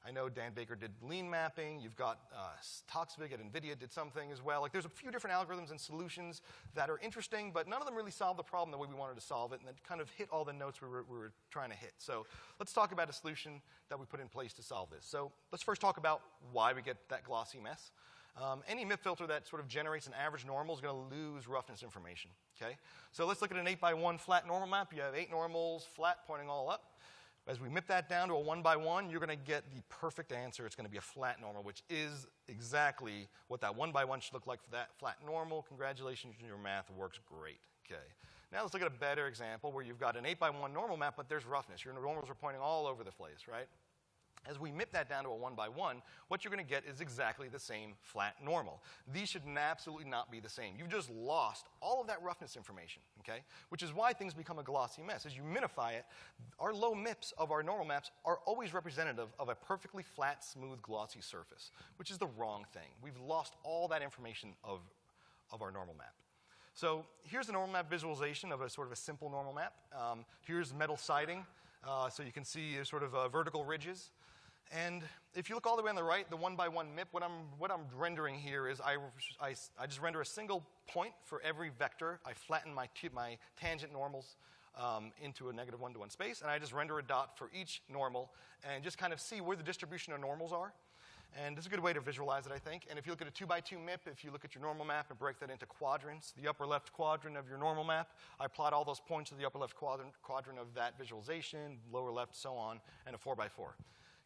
I know Dan Baker did lean mapping. You've got Toxvig at NVIDIA did something as well. Like there's a few different algorithms and solutions that are interesting, but none of them really solve the problem the way we wanted to solve it, and that kind of hit all the notes we were trying to hit. So let's talk about a solution that we put in place to solve this. So let's first talk about why we get that glossy mess. Any MIP filter that sort of generates an average normal is going to lose roughness information. Okay? So let's look at an 8x1 flat normal map. You have 8 normals, flat, pointing all up. As we MIP that down to a 1x1, you're going to get the perfect answer. It's going to be a flat normal, which is exactly what that 1x1 should look like for that flat normal. Congratulations, your math works great. Okay. Now let's look at a better example where you've got an 8x1 normal map, but there's roughness. Your normals are pointing all over the place, right? As we MIP that down to a 1x1, what you're going to get is exactly the same flat normal. These should absolutely not be the same. You've just lost all of that roughness information, okay? Which is why things become a glossy mess. As you minify it, our low MIPs of our normal maps are always representative of a perfectly flat, smooth, glossy surface, which is the wrong thing. We've lost all that information of our normal map. So here's the normal map visualization of a sort of a simple normal map. Here's metal siding, so you can see sort of vertical ridges. And if you look all the way on the right, the 1x1 MIP, what I'm rendering here is I just render a single point for every vector. I flatten my tangent normals into a negative 1-to-1 space, and I just render a dot for each normal and just kind of see where the distribution of normals are. And this is a good way to visualize it, I think. And if you look at a 2x2 MIP, if you look at your normal map and break that into quadrants, the upper left quadrant of your normal map, I plot all those points to the upper left quadrant of that visualization, lower left, so on, and a 4x4.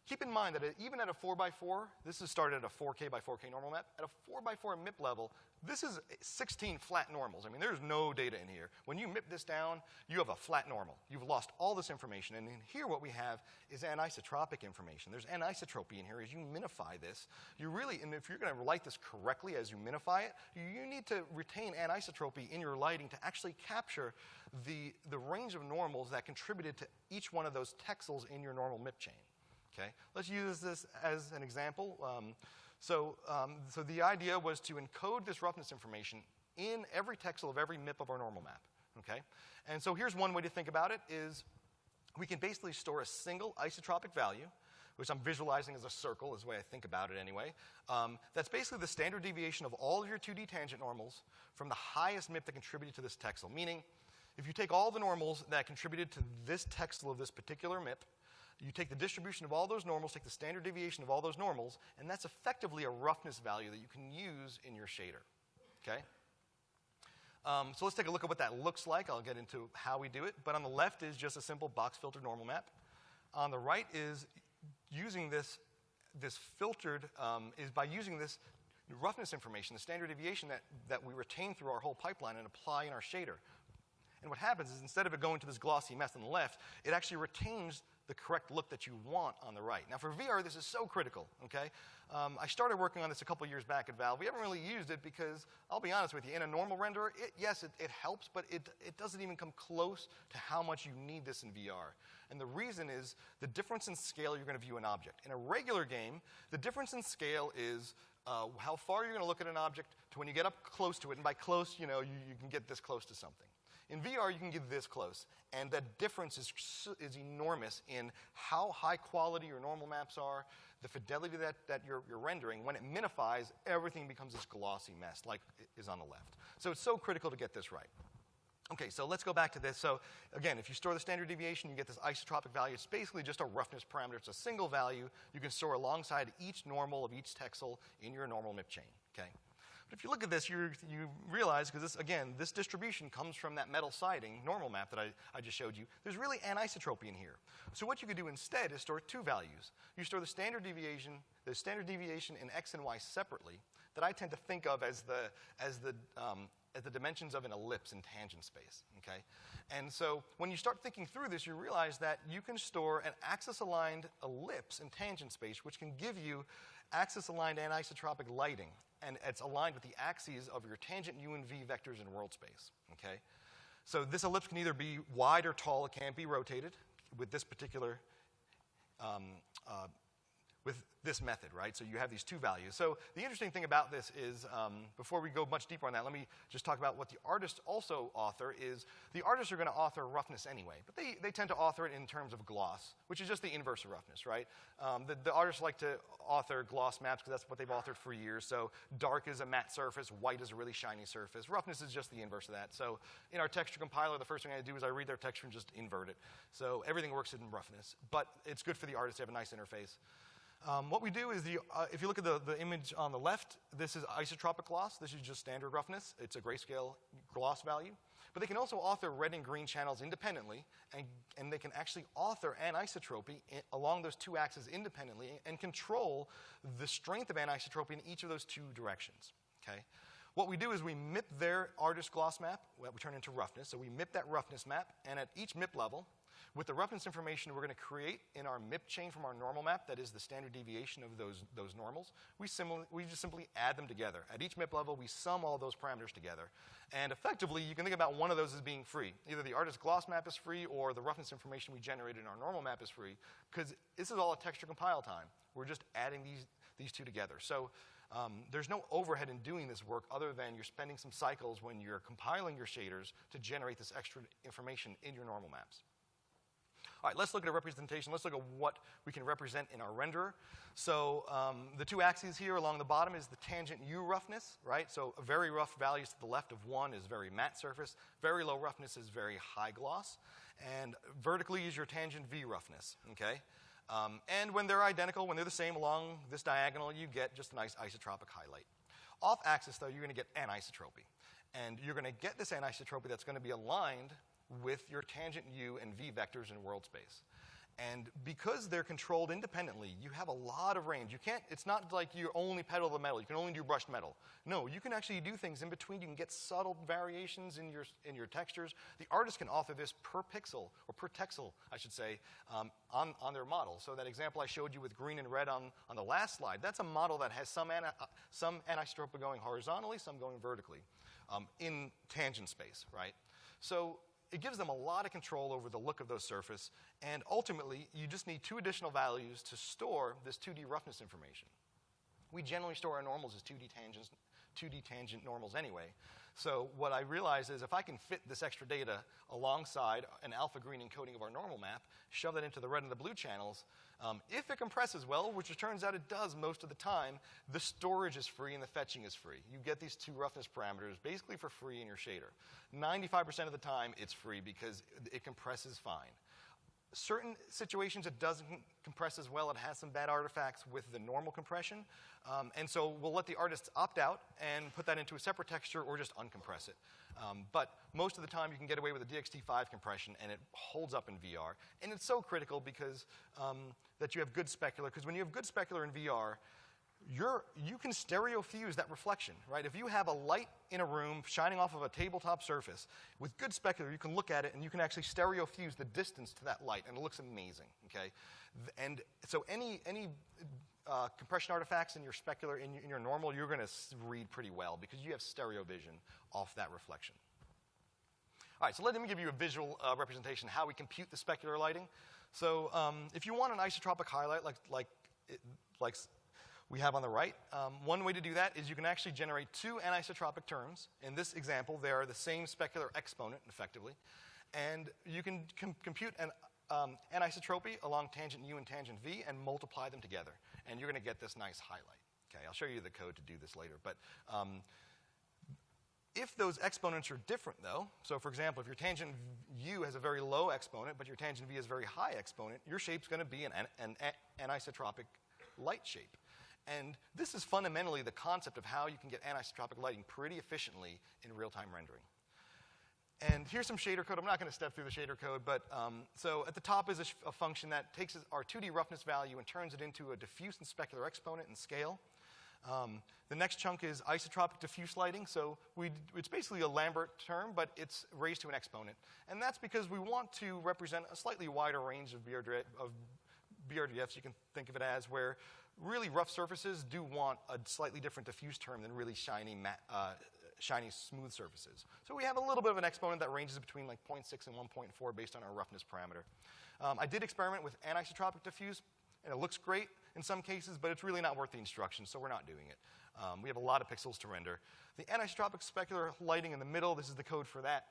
Keep in mind that even at a 4x4, this is started at a 4K by 4K normal map. At a 4x4 MIP level, this is 16 flat normals. I mean, there's no data in here. When you MIP this down, you have a flat normal. You've lost all this information. And in here, what we have is anisotropic information. There's anisotropy in here. As you minify this, you really, and if you're going to light this correctly as you minify it, you need to retain anisotropy in your lighting to actually capture the range of normals that contributed to each one of those texels in your normal MIP chain. Okay, let's use this as an example. So the idea was to encode this roughness information in every texel of every MIP of our normal map. Okay, and so here's one way to think about it: is we can basically store a single isotropic value, which I'm visualizing as a circle, is the way I think about it anyway. That's basically the standard deviation of all of your 2D tangent normals from the highest MIP that contributed to this texel. Meaning, if you take all the normals that contributed to this texel of this particular MIP, you take the distribution of all those normals, take the standard deviation of all those normals, and that's effectively a roughness value that you can use in your shader. Okay? So let's take a look at what that looks like. I'll get into how we do it. But on the left is just a simple box filtered normal map. On the right is using this filtered, is by using this roughness information, the standard deviation that we retain through our whole pipeline and apply in our shader. And what happens is instead of it going to this glossy mess on the left, it actually retains the correct look that you want on the right. Now for VR, this is so critical, okay? I started working on this a couple years back at Valve. We haven't really used it because, I'll be honest with you, in a normal renderer, yes, it helps, but it doesn't even come close to how much you need this in VR. And the reason is the difference in scale you're going to view an object. In a regular game, the difference in scale is how far you're going to look at an object to when you get up close to it. And by close, you know, you can get this close to something. In VR, you can get this close, and that difference is enormous in how high quality your normal maps are, the fidelity that you're rendering. When it minifies, everything becomes this glossy mess like is on the left. So it's so critical to get this right. Okay, so let's go back to this. So again, if you store the standard deviation, you get this isotropic value. It's basically just a roughness parameter. It's a single value you can store alongside each normal of each texel in your normal MIP chain. Okay. But if you look at this, you realize, because this distribution comes from that metal siding normal map that I just showed you, there's really anisotropy in here. So what you could do instead is store two values. You store the standard deviation in x and y separately, that I tend to think of as the dimensions of an ellipse in tangent space. Okay? And so when you start thinking through this, you realize that you can store an axis-aligned ellipse in tangent space, which can give you axis-aligned anisotropic lighting. And it's aligned with the axes of your tangent U and V vectors in world space. Okay? So this ellipse can either be wide or tall. It can't be rotated with this particular, with this method, right? So you have these two values. So the interesting thing about this is, before we go much deeper on that, let me just talk about what the artists also author is. The artists are going to author roughness anyway, but they tend to author it in terms of gloss, which is just the inverse of roughness, right? The artists like to author gloss maps because that's what they've authored for years. So dark is a matte surface, white is a really shiny surface. Roughness is just the inverse of that. So in our texture compiler, the first thing I do is I read their texture and just invert it. So everything works in roughness, but it's good for the artist to have a nice interface. What we do is, if you look at the image on the left, this is isotropic gloss. This is just standard roughness. It's a grayscale gloss value. But they can also author red and green channels independently, and they can actually author anisotropy along those two axes independently and control the strength of anisotropy in each of those two directions. Okay? What we do is we MIP their artist gloss map. We turn into roughness. So we MIP that roughness map, and at each MIP level, with the roughness information we're going to create in our MIP chain from our normal map, that is the standard deviation of those normals, we just simply add them together. At each MIP level, we sum all those parameters together. And effectively, you can think about one of those as being free. Either the artist gloss map is free, or the roughness information we generated in our normal map is free, because this is all at texture compile time. We're just adding these two together. So there's no overhead in doing this work other than you're spending some cycles when you're compiling your shaders to generate this extra information in your normal maps. All right, let's look at a representation. Let's look at what we can represent in our renderer. So the two axes here along the bottom is the tangent U roughness, right? So very rough values to the left of 1 is very matte surface. Very low roughness is very high gloss. And vertically is your tangent V roughness, okay? And when they're identical, when they're the same along this diagonal, you get just a nice isotropic highlight. Off axis, though, you're going to get anisotropy. And you're going to get this anisotropy that's going to be aligned with your tangent U and V vectors in world space. And because they're controlled independently, you have a lot of range. You can't, it's not like you only pedal the metal. You can only do brushed metal. No, you can actually do things in between. You can get subtle variations in your textures. The artist can author this per pixel, or per texel, I should say, on their model. So that example I showed you with green and red on the last slide, that's a model that has some anisotropic going horizontally, some going vertically in tangent space, right? So it gives them a lot of control over the look of those surface, and ultimately, you just need 2 additional values to store this 2D roughness information. We generally store our normals as 2D tangent normals anyway. So what I realized is if I can fit this extra data alongside an alpha green encoding of our normal map, shove that into the red and the blue channels, if it compresses well, which it turns out it does most of the time, the storage is free and the fetching is free. You get these 2 roughness parameters basically for free in your shader. 95% of the time, it's free because it compresses fine. Certain situations it doesn't compress as well. It has some bad artifacts with the normal compression. And so we'll let the artists opt out and put that into a separate texture or just uncompress it. But most of the time you can get away with a DXT5 compression and it holds up in VR. And it's so critical because that you have good specular, because when you have good specular in VR, you can stereo fuse that reflection, right? If you have a light in a room shining off of a tabletop surface, with good specular, you can look at it and you can actually stereo fuse the distance to that light, and it looks amazing, okay? And so any compression artifacts in your specular, in your normal, you're going to read pretty well because you have stereo vision off that reflection. All right, so let me give you a visual representation of how we compute the specular lighting. So if you want an isotropic highlight like we have on the right, one way to do that is you can actually generate 2 anisotropic terms. In this example, they are the same specular exponent, effectively. And you can compute an anisotropy along tangent U and tangent V and multiply them together. And you're going to get this nice highlight. Okay, I'll show you the code to do this later. But if those exponents are different, though, so for example, if your tangent U has a very low exponent, but your tangent V has a very high exponent, your shape's going to be an anisotropic light shape. And this is fundamentally the concept of how you can get anisotropic lighting pretty efficiently in real-time rendering. And here's some shader code. I'm not going to step through the shader code, but so at the top is a function that takes our 2D roughness value and turns it into a diffuse and specular exponent and scale. The next chunk is isotropic diffuse lighting. So it's basically a Lambert term, but it's raised to an exponent. And that's because we want to represent a slightly wider range of BRDFs, you can think of it as, where really rough surfaces do want a slightly different diffuse term than really shiny, smooth surfaces. So we have a little bit of an exponent that ranges between like 0.6 and 1.4 based on our roughness parameter. I did experiment with anisotropic diffuse, and it looks great in some cases, but it's really not worth the instructions, so we're not doing it. We have a lot of pixels to render. The anisotropic specular lighting in the middle, this is the code for that.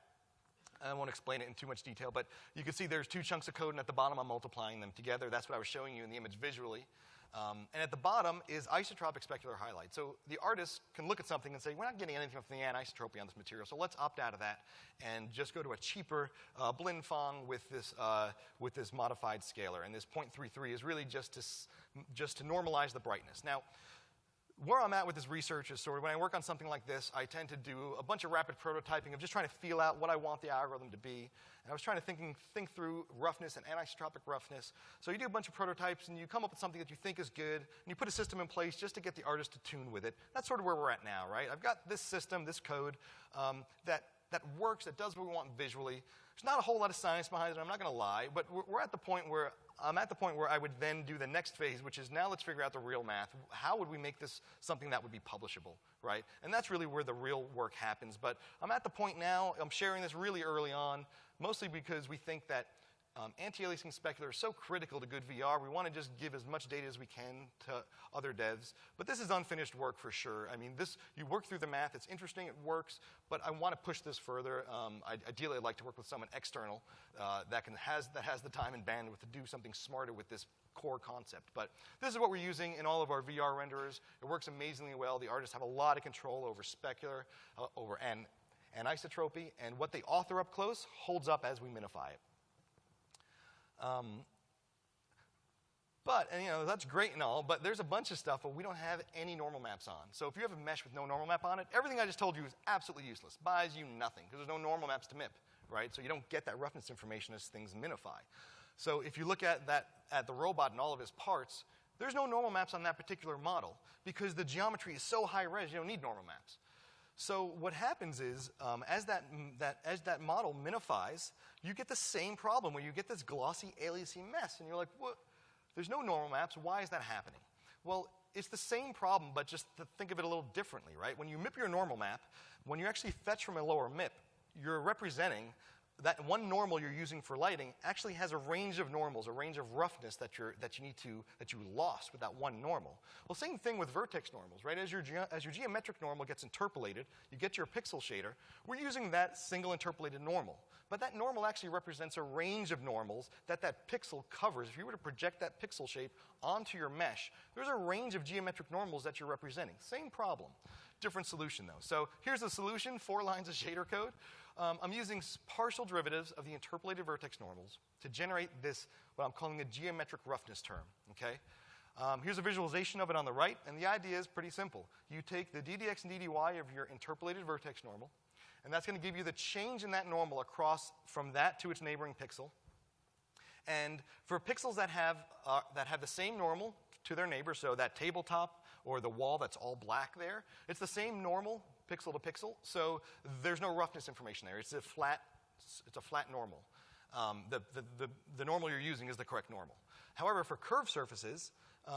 I won't explain it in too much detail, but you can see there's 2 chunks of code, and at the bottom I'm multiplying them together. That's what I was showing you in the image visually. And at the bottom is isotropic specular highlight. So the artist can look at something and say, we're not getting anything from the anisotropy on this material, so let's opt out of that and just go to a cheaper blend fong with this modified scalar. And this 0.33 is really just to normalize the brightness. Now, where I'm at with this research is sort of when I work on something like this, I tend to do a bunch of rapid prototyping of just trying to feel out what I want the algorithm to be. And I was trying to think through roughness and anisotropic roughness. So you do a bunch of prototypes and you come up with something that you think is good, and you put a system in place just to get the artist to tune with it. That's sort of where we're at now, right? I've got this system, this code, that works, that does what we want visually. There's not a whole lot of science behind it, I'm not going to lie, but we're at the point where I'm at the point where I would then do the next phase, which is now let's figure out the real math. How would we make this something that would be publishable, right? And that's really where the real work happens. But I'm at the point now, I'm sharing this really early on, mostly because we think that anti-aliasing specular is so critical to good VR. We want to just give as much data as we can to other devs. But this is unfinished work for sure. I mean, you work through the math. It's interesting. It works. But I want to push this further. Ideally, I'd like to work with someone external that has the time and bandwidth to do something smarter with this core concept. But this is what we're using in all of our VR renderers. It works amazingly well. The artists have a lot of control over specular, over anisotropy. And what they author up close holds up as we minify it. And you know, that's great and all, but there's a bunch of stuff where we don't have any normal maps on. So if you have a mesh with no normal map on it, everything I just told you is absolutely useless. Buys you nothing, because there's no normal maps to MIP, right? So you don't get that roughness information as things minify. So if you look at the robot and all of his parts, there's no normal maps on that particular model because the geometry is so high res, you don't need normal maps. So what happens is, as that model minifies, you get the same problem where you get this glossy, aliasing mess, and you're like, what? There's no normal maps. Why is that happening? Well, it's the same problem, but just to think of it a little differently, right? When you MIP your normal map, when you actually fetch from a lower MIP, you're representing that one normal you're using for lighting actually has a range of normals, a range of roughness that you lost with that one normal. Well, same thing with vertex normals, right? As your geometric normal gets interpolated, you get your pixel shader. We're using that single interpolated normal. But that normal actually represents a range of normals that pixel covers. If you were to project that pixel shape onto your mesh, there's a range of geometric normals that you're representing. Same problem, different solution though. So here's the solution, 4 lines of shader code. I'm using partial derivatives of the interpolated vertex normals to generate this, what I'm calling a geometric roughness term, okay? Here's a visualization of it on the right, and the idea is pretty simple. You take the ddx and ddy of your interpolated vertex normal, and that's going to give you the change in that normal across from that to its neighboring pixel. And for pixels that have the same normal to their neighbor, so that tabletop or the wall that's all black there, it's the same normal pixel to pixel, so there's no roughness information there. It's a flat normal. The normal you're using is the correct normal. However, for curved surfaces,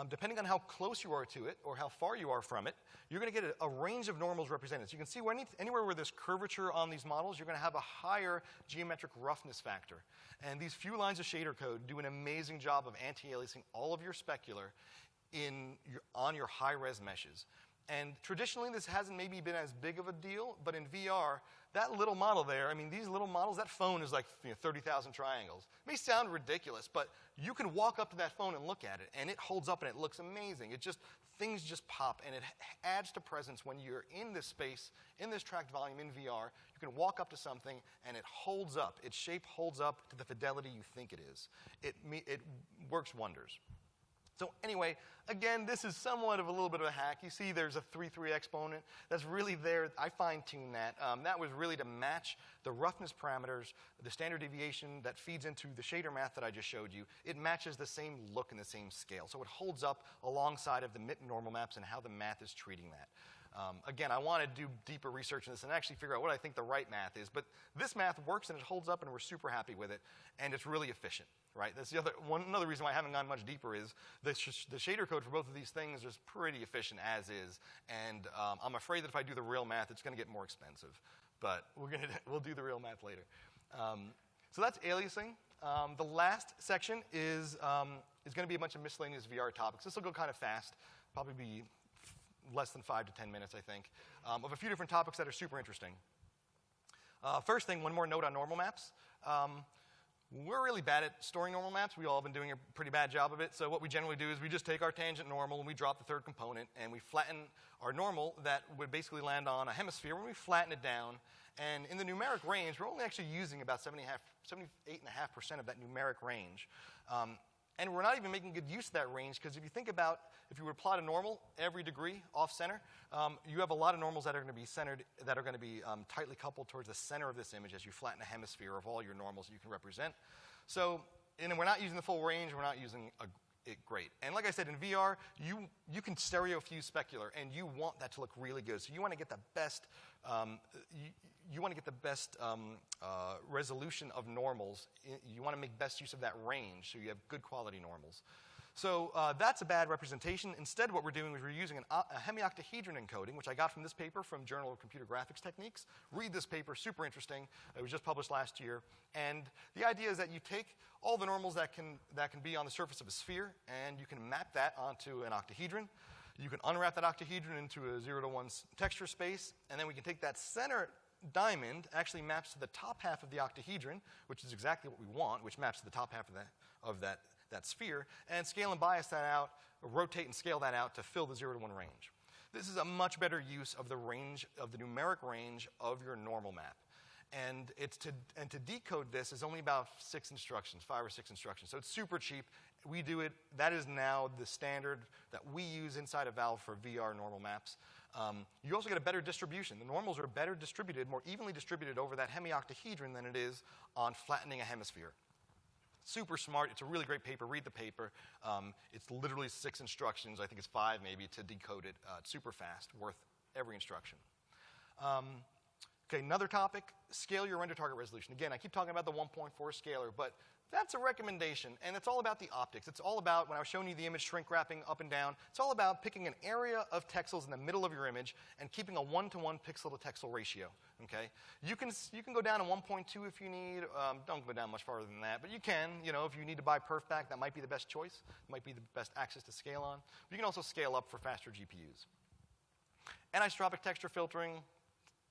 depending on how close you are to it or how far you are from it, you're going to get a range of normals represented. So you can see anywhere where there's curvature on these models, you're going to have a higher geometric roughness factor. And these few lines of shader code do an amazing job of anti-aliasing all of your specular on your high-res meshes. And traditionally, this hasn't maybe been as big of a deal, but in VR, that little model there, I mean, these little models, that phone is like 30,000 triangles. It may sound ridiculous, but you can walk up to that phone and look at it, and it holds up and it looks amazing. Things just pop, and it adds to presence when you're in this space, in this tracked volume in VR. You can walk up to something, and it holds up. Its shape holds up to the fidelity you think it is. It works wonders. So anyway, again, this is somewhat of a little bit of a hack. You see there's a 3 exponent. That's really there. I fine-tuned that. That was really to match the roughness parameters, the standard deviation that feeds into the shader math that I just showed you. It matches the same look and the same scale. So it holds up alongside of the MIP normal maps and how the math is treating that. Again, I want to do deeper research in this and actually figure out what I think the right math is. But this math works and it holds up and we're super happy with it. And it's really efficient, right? That's another reason why I haven't gone much deeper is the shader code for both of these things is pretty efficient as is. And I'm afraid that if I do the real math, it's going to get more expensive. But we'll do the real math later. So that's aliasing. The last section is going to be a bunch of miscellaneous VR topics. This will go kind of fast, probably be less than 5 to 10 minutes, I think, of a few different topics that are super interesting. First thing, one more note on normal maps. We're really bad at storing normal maps. We all have been doing a pretty bad job of it. So what we generally do is we just take our tangent normal and we drop the third component and we flatten our normal that would basically land on a hemisphere when we flatten it down. And in the numeric range, we're only actually using about 78.5% of that numeric range. And we're not even making good use of that range because if you think about, if you were to plot a normal every degree off center, you have a lot of normals that are going to be centered, that are going to be tightly coupled towards the center of this image as you flatten a hemisphere of all your normals that you can represent. So, and we're not using the full range, we're not using it great. And like I said, in VR, you can stereo fuse specular, and you want that to look really good. So you want to get the best, resolution of normals. You want to make best use of that range, so you have good quality normals. So that's a bad representation. Instead, what we're doing is we're using a hemioctahedron encoding, which I got from this paper from Journal of Computer Graphics Techniques. Read this paper, super interesting. It was just published last year. And the idea is that you take all the normals that can be on the surface of a sphere, and you can map that onto an octahedron. You can unwrap that octahedron into a 0 to 1 texture space, and then we can take that center diamond, actually maps to the top half of the octahedron, which is exactly what we want, which maps to the top half of that sphere, and scale and bias that out, rotate and scale that out to fill the 0 to 1 range. This is a much better use of the range, of the numeric range of your normal map. And to decode this is only about 6 instructions, 5 or 6 instructions. So it's super cheap. We do it. That is now the standard that we use inside of Valve for VR normal maps. You also get a better distribution. The normals are better distributed, more evenly distributed over that hemioctahedron than it is on flattening a hemisphere. Super smart. It's a really great paper. Read the paper. It's literally 6 instructions. I think it's 5 maybe to decode it. It's super fast, worth every instruction. Okay, another topic, scale your render target resolution. Again, I keep talking about the 1.4 scaler, but that's a recommendation, and it's all about the optics. It's all about, when I was showing you the image shrink wrapping up and down, it's all about picking an area of pixels in the middle of your image and keeping a 1-to-1 pixel to pixel ratio, okay? You can go down to 1.2 if you need. Don't go down much farther than that, but you can. You know, if you need to buy PerfBack, that might be the best choice. It might be the best axis to scale on. But you can also scale up for faster GPUs. Anisotropic texture filtering,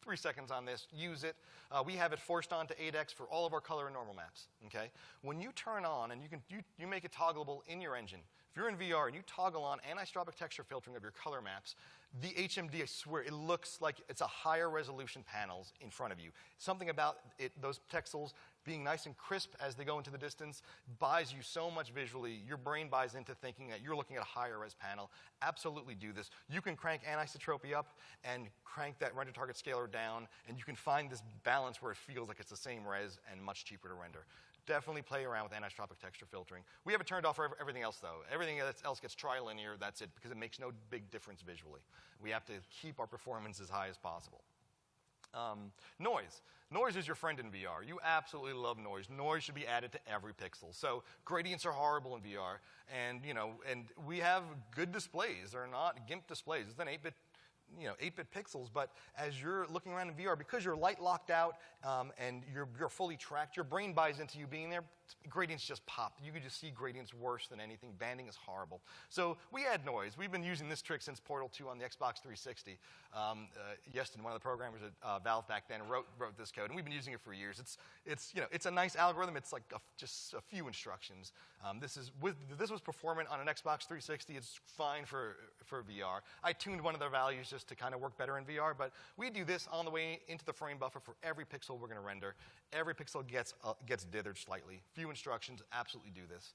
3 seconds on this, use it. We have it forced on to 8x for all of our color and normal maps, okay? When you turn on, and you make it toggleable in your engine, if you're in VR and you toggle on anisotropic texture filtering of your color maps, the HMD, I swear, it looks like it's a higher resolution panels in front of you. Something about it, those pixels being nice and crisp as they go into the distance buys you so much visually. Your brain buys into thinking that you're looking at a higher res panel. Absolutely do this. You can crank anisotropy up and crank that render target scaler down, and you can find this balance where it feels like it's the same res and much cheaper to render. Definitely play around with anisotropic texture filtering. We have it turned off for everything else, though. Everything else gets trilinear, that's it, because it makes no big difference visually. We have to keep our performance as high as possible. Noise. Noise is your friend in VR. You absolutely love noise. Noise should be added to every pixel. So gradients are horrible in VR, and we have good displays. They're not GIMP displays. It's an 8-bit 8-bit pixels, but as you're looking around in VR, because you're light locked out and you're fully tracked, your brain buys into you being there, gradients just pop. You can just see gradients worse than anything. Banding is horrible. So we add noise. We've been using this trick since Portal 2 on the Xbox 360. Yeston, one of the programmers at Valve back then, wrote this code, and we've been using it for years. It's a nice algorithm. It's like just a few instructions. This was performant on an Xbox 360. It's fine for VR. I tuned one of their values just to kind of work better in VR, but we do this on the way into the frame buffer for every pixel we're going to render. Every pixel gets dithered slightly. Few instructions, absolutely do this.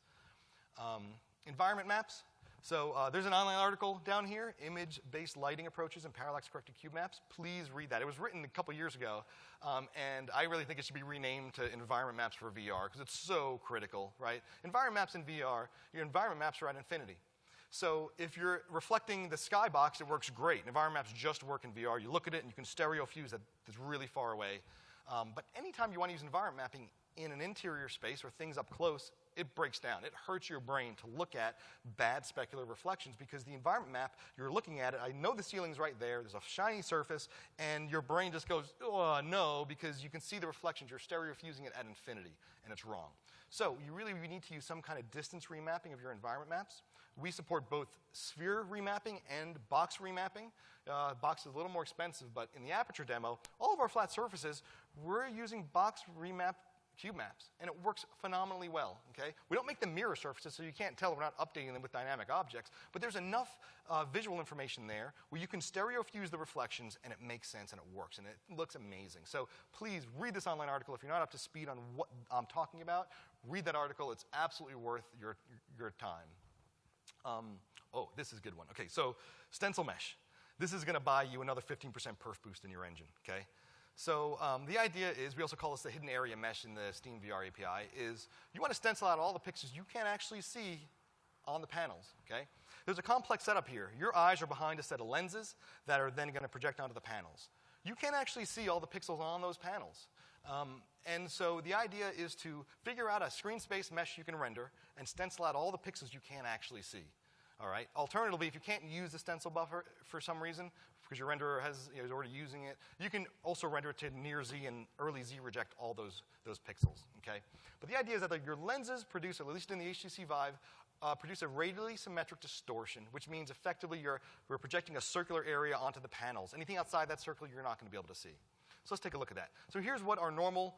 Environment maps. So there's an online article down here, image-based lighting approaches and parallax-corrected cube maps. Please read that. It was written a couple years ago, and I really think it should be renamed to environment maps for VR because it's so critical, right? Environment maps in VR, your environment maps are at infinity. So if you're reflecting the skybox, it works great. Environment maps just work in VR. You look at it, and you can stereo fuse that's really far away. But anytime you want to use environment mapping in an interior space or things up close, it breaks down. It hurts your brain to look at bad specular reflections because the environment map, you're looking at it, I know the ceiling's right there, there's a shiny surface, and your brain just goes, oh, no, because you can see the reflections. You're stereo fusing it at infinity, and it's wrong. So you really need to use some kind of distance remapping of your environment maps. We support both sphere remapping and box remapping. Box is a little more expensive, but in the Aperture demo, all of our flat surfaces, we're using box remap cube maps, and it works phenomenally well, okay? We don't make them mirror surfaces, so you can't tell we're not updating them with dynamic objects, but there's enough visual information there where you can stereo fuse the reflections, and it makes sense, and it works, and it looks amazing. So please read this online article. If you're not up to speed on what I'm talking about, read that article. It's absolutely worth your time. Oh, this is a good one. Okay, so stencil mesh. This is going to buy you another 15% perf boost in your engine, okay? So the idea is, we also call this the hidden area mesh in the Steam VR API, is you want to stencil out all the pixels you can't actually see on the panels, okay? There's a complex setup here. Your eyes are behind a set of lenses that are then going to project onto the panels. You can't actually see all the pixels on those panels. And so the idea is to figure out a screen space mesh you can render and stencil out all the pixels you can't actually see. All right. Alternatively, if you can't use the stencil buffer for some reason, because your renderer is already using it, you can also render it to near Z and early Z reject all those pixels. Okay. But the idea is that your lenses produce, at least in the HTC Vive, produce a radially symmetric distortion, which means effectively we're projecting a circular area onto the panels. Anything outside that circle, you're not going to be able to see. So let's take a look at that. So here's what our normal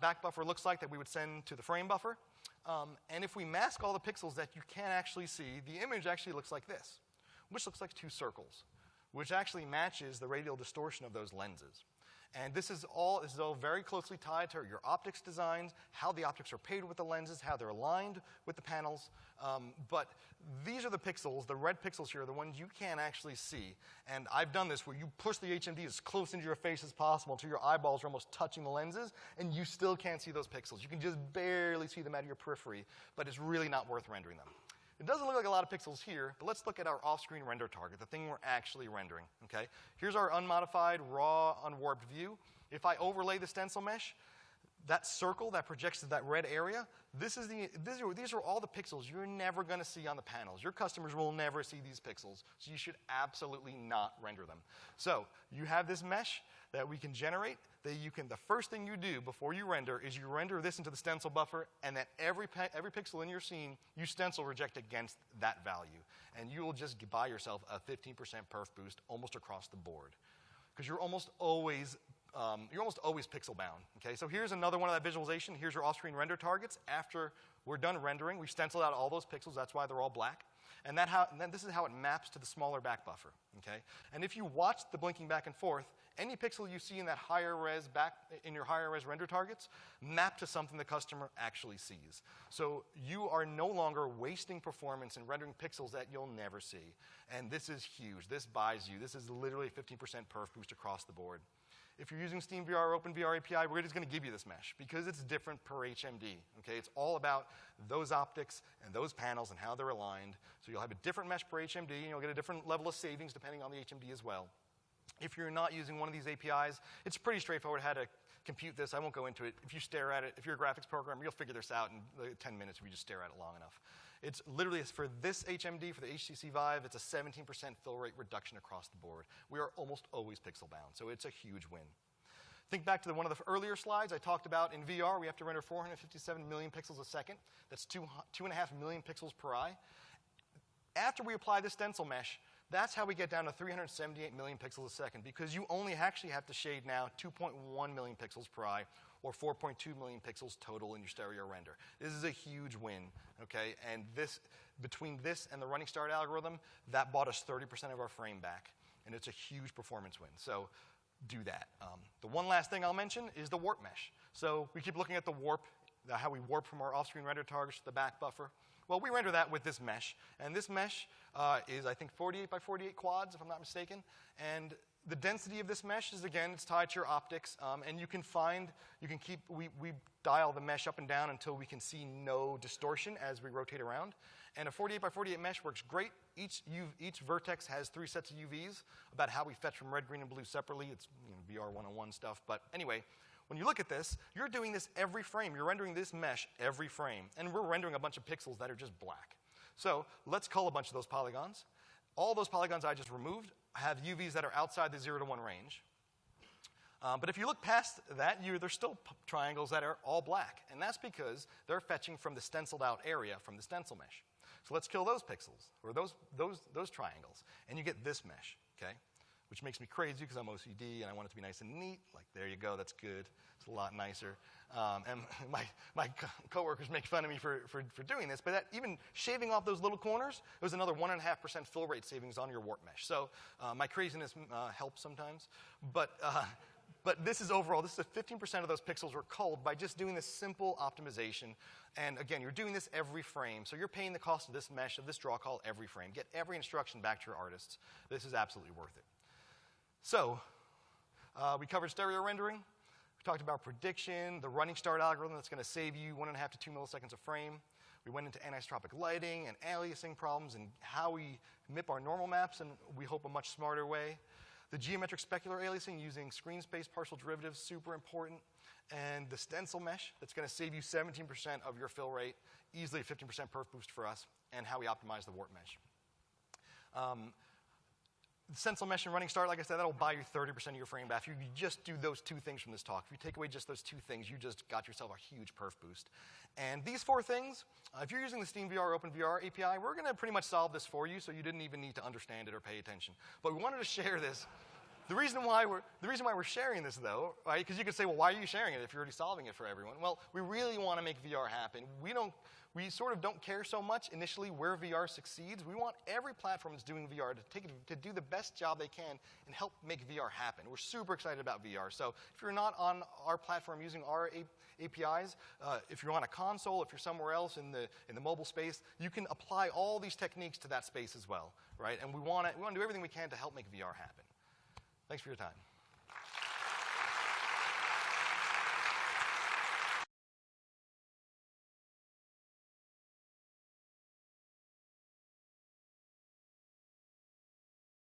back buffer looks like that we would send to the frame buffer. And if we mask all the pixels that you can't actually see, the image actually looks like this, which looks like two circles, which actually matches the radial distortion of those lenses. And this is all very closely tied to your optics designs, how the optics are paired with the lenses, how they're aligned with the panels. But these are the pixels, the red pixels here, are the ones you can't actually see. And I've done this where you push the HMD as close into your face as possible until your eyeballs are almost touching the lenses, and you still can't see those pixels. You can just barely see them out of your periphery, but it's really not worth rendering them. It doesn't look like a lot of pixels here, but let's look at our off-screen render target, the thing we're actually rendering, okay? Here's our unmodified, raw, unwarped view. If I overlay the stencil mesh, that circle that projects to that red area, these are all the pixels you're never going to see on the panels. Your customers will never see these pixels, so you should absolutely not render them. So you have this mesh that we can generate. The first thing you do before you render is you render this into the stencil buffer, and then every pixel in your scene, you stencil reject against that value. And you will just buy yourself a 15% perf boost almost across the board. Because you're almost always pixel bound. Okay, so here's another one of that visualization. Here's your off-screen render targets. After we're done rendering, we've stenciled out all those pixels. That's why they're all black. And then this is how it maps to the smaller back buffer. Okay, and if you watch the blinking back and forth, any pixel you see in that in your higher res render targets map to something the customer actually sees. So you are no longer wasting performance in rendering pixels that you'll never see. And this is huge. This buys you. This is literally 15% perf boost across the board. If you're using SteamVR or OpenVR API, we're just going to give you this mesh because it's different per HMD. Okay? It's all about those optics and those panels and how they're aligned. So you'll have a different mesh per HMD, and you'll get a different level of savings depending on the HMD as well. If you're not using one of these APIs, it's pretty straightforward how to compute this. I won't go into it. If you stare at it, if you're a graphics programmer, you'll figure this out in 10 minutes if you just stare at it long enough. It's literally, for this HMD, for the HTC Vive, it's a 17% fill rate reduction across the board. We are almost always pixel bound, so it's a huge win. Think back to one of the earlier slides I talked about. In VR, we have to render 457 million pixels a second. That's 2.5 million pixels per eye. After we apply this stencil mesh, that's how we get down to 378 million pixels a second, because you only actually have to shade now 2.1 million pixels per eye, or 4.2 million pixels total in your stereo render. This is a huge win, okay? And between this and the running start algorithm, that bought us 30% of our frame back, and it's a huge performance win. So do that. The one last thing I'll mention is the warp mesh. So we keep looking at the warp, how we warp from our off-screen render targets to the back buffer. Well, we render that with this mesh, and this mesh is, I think, 48 by 48 quads, if I'm not mistaken. And the density of this mesh is, again, it's tied to your optics, and we dial the mesh up and down until we can see no distortion as we rotate around. And a 48 by 48 mesh works great. Each vertex has 3 sets of UVs. About how we fetch from red, green, and blue separately, it's VR 101 stuff. But anyway, when you look at this, you're doing this every frame. You're rendering this mesh every frame. And we're rendering a bunch of pixels that are just black. So let's cull a bunch of those polygons. All those polygons I just removed have UVs that are outside the 0 to 1 range. But if you look past that, there's still triangles that are all black. And that's because they're fetching from the stenciled out area from the stencil mesh. So let's kill those pixels, or those triangles. And you get this mesh, okay? Which makes me crazy because I'm OCD and I want it to be nice and neat. Like, there you go, that's good. It's a lot nicer. And my coworkers make fun of me for doing this, but even shaving off those little corners, it was another 1.5% fill rate savings on your warp mesh. So my craziness helps sometimes. But this is overall, this is 15% of those pixels were culled by just doing this simple optimization. And again, you're doing this every frame. So you're paying the cost of this mesh, of this draw call every frame. Get every instruction back to your artists. This is absolutely worth it. So we covered stereo rendering. We talked about prediction, the running start algorithm that's going to save you 1.5 to 2 milliseconds a frame. We went into anisotropic lighting and aliasing problems and how we MIP our normal maps in, we hope, a much smarter way. The geometric specular aliasing using screen space partial derivatives, super important. And the stencil mesh that's going to save you 17% of your fill rate, easily a 15% perf boost for us, and how we optimize the warp mesh. The stencil mesh and running start, like I said, that'll buy you 30% of your frame back. If you just do those 2 things from this talk, if you take away just those 2 things, you just got yourself a huge perf boost. And these 4 things, if you're using the SteamVR or OpenVR API, we're going to pretty much solve this for you, so you didn't even need to understand it or pay attention. But we wanted to share this. The reason why we're sharing this, though, right? Because you could say, well, why are you sharing it if you're already solving it for everyone? Well, we really want to make VR happen. We sort of don't care so much initially where VR succeeds. We want every platform that's doing VR to do the best job they can and help make VR happen. We're super excited about VR. So if you're not on our platform using our APIs, if you're on a console, if you're somewhere else in the mobile space, you can apply all these techniques to that space as well, right? And we want to do everything we can to help make VR happen. Thanks for your time.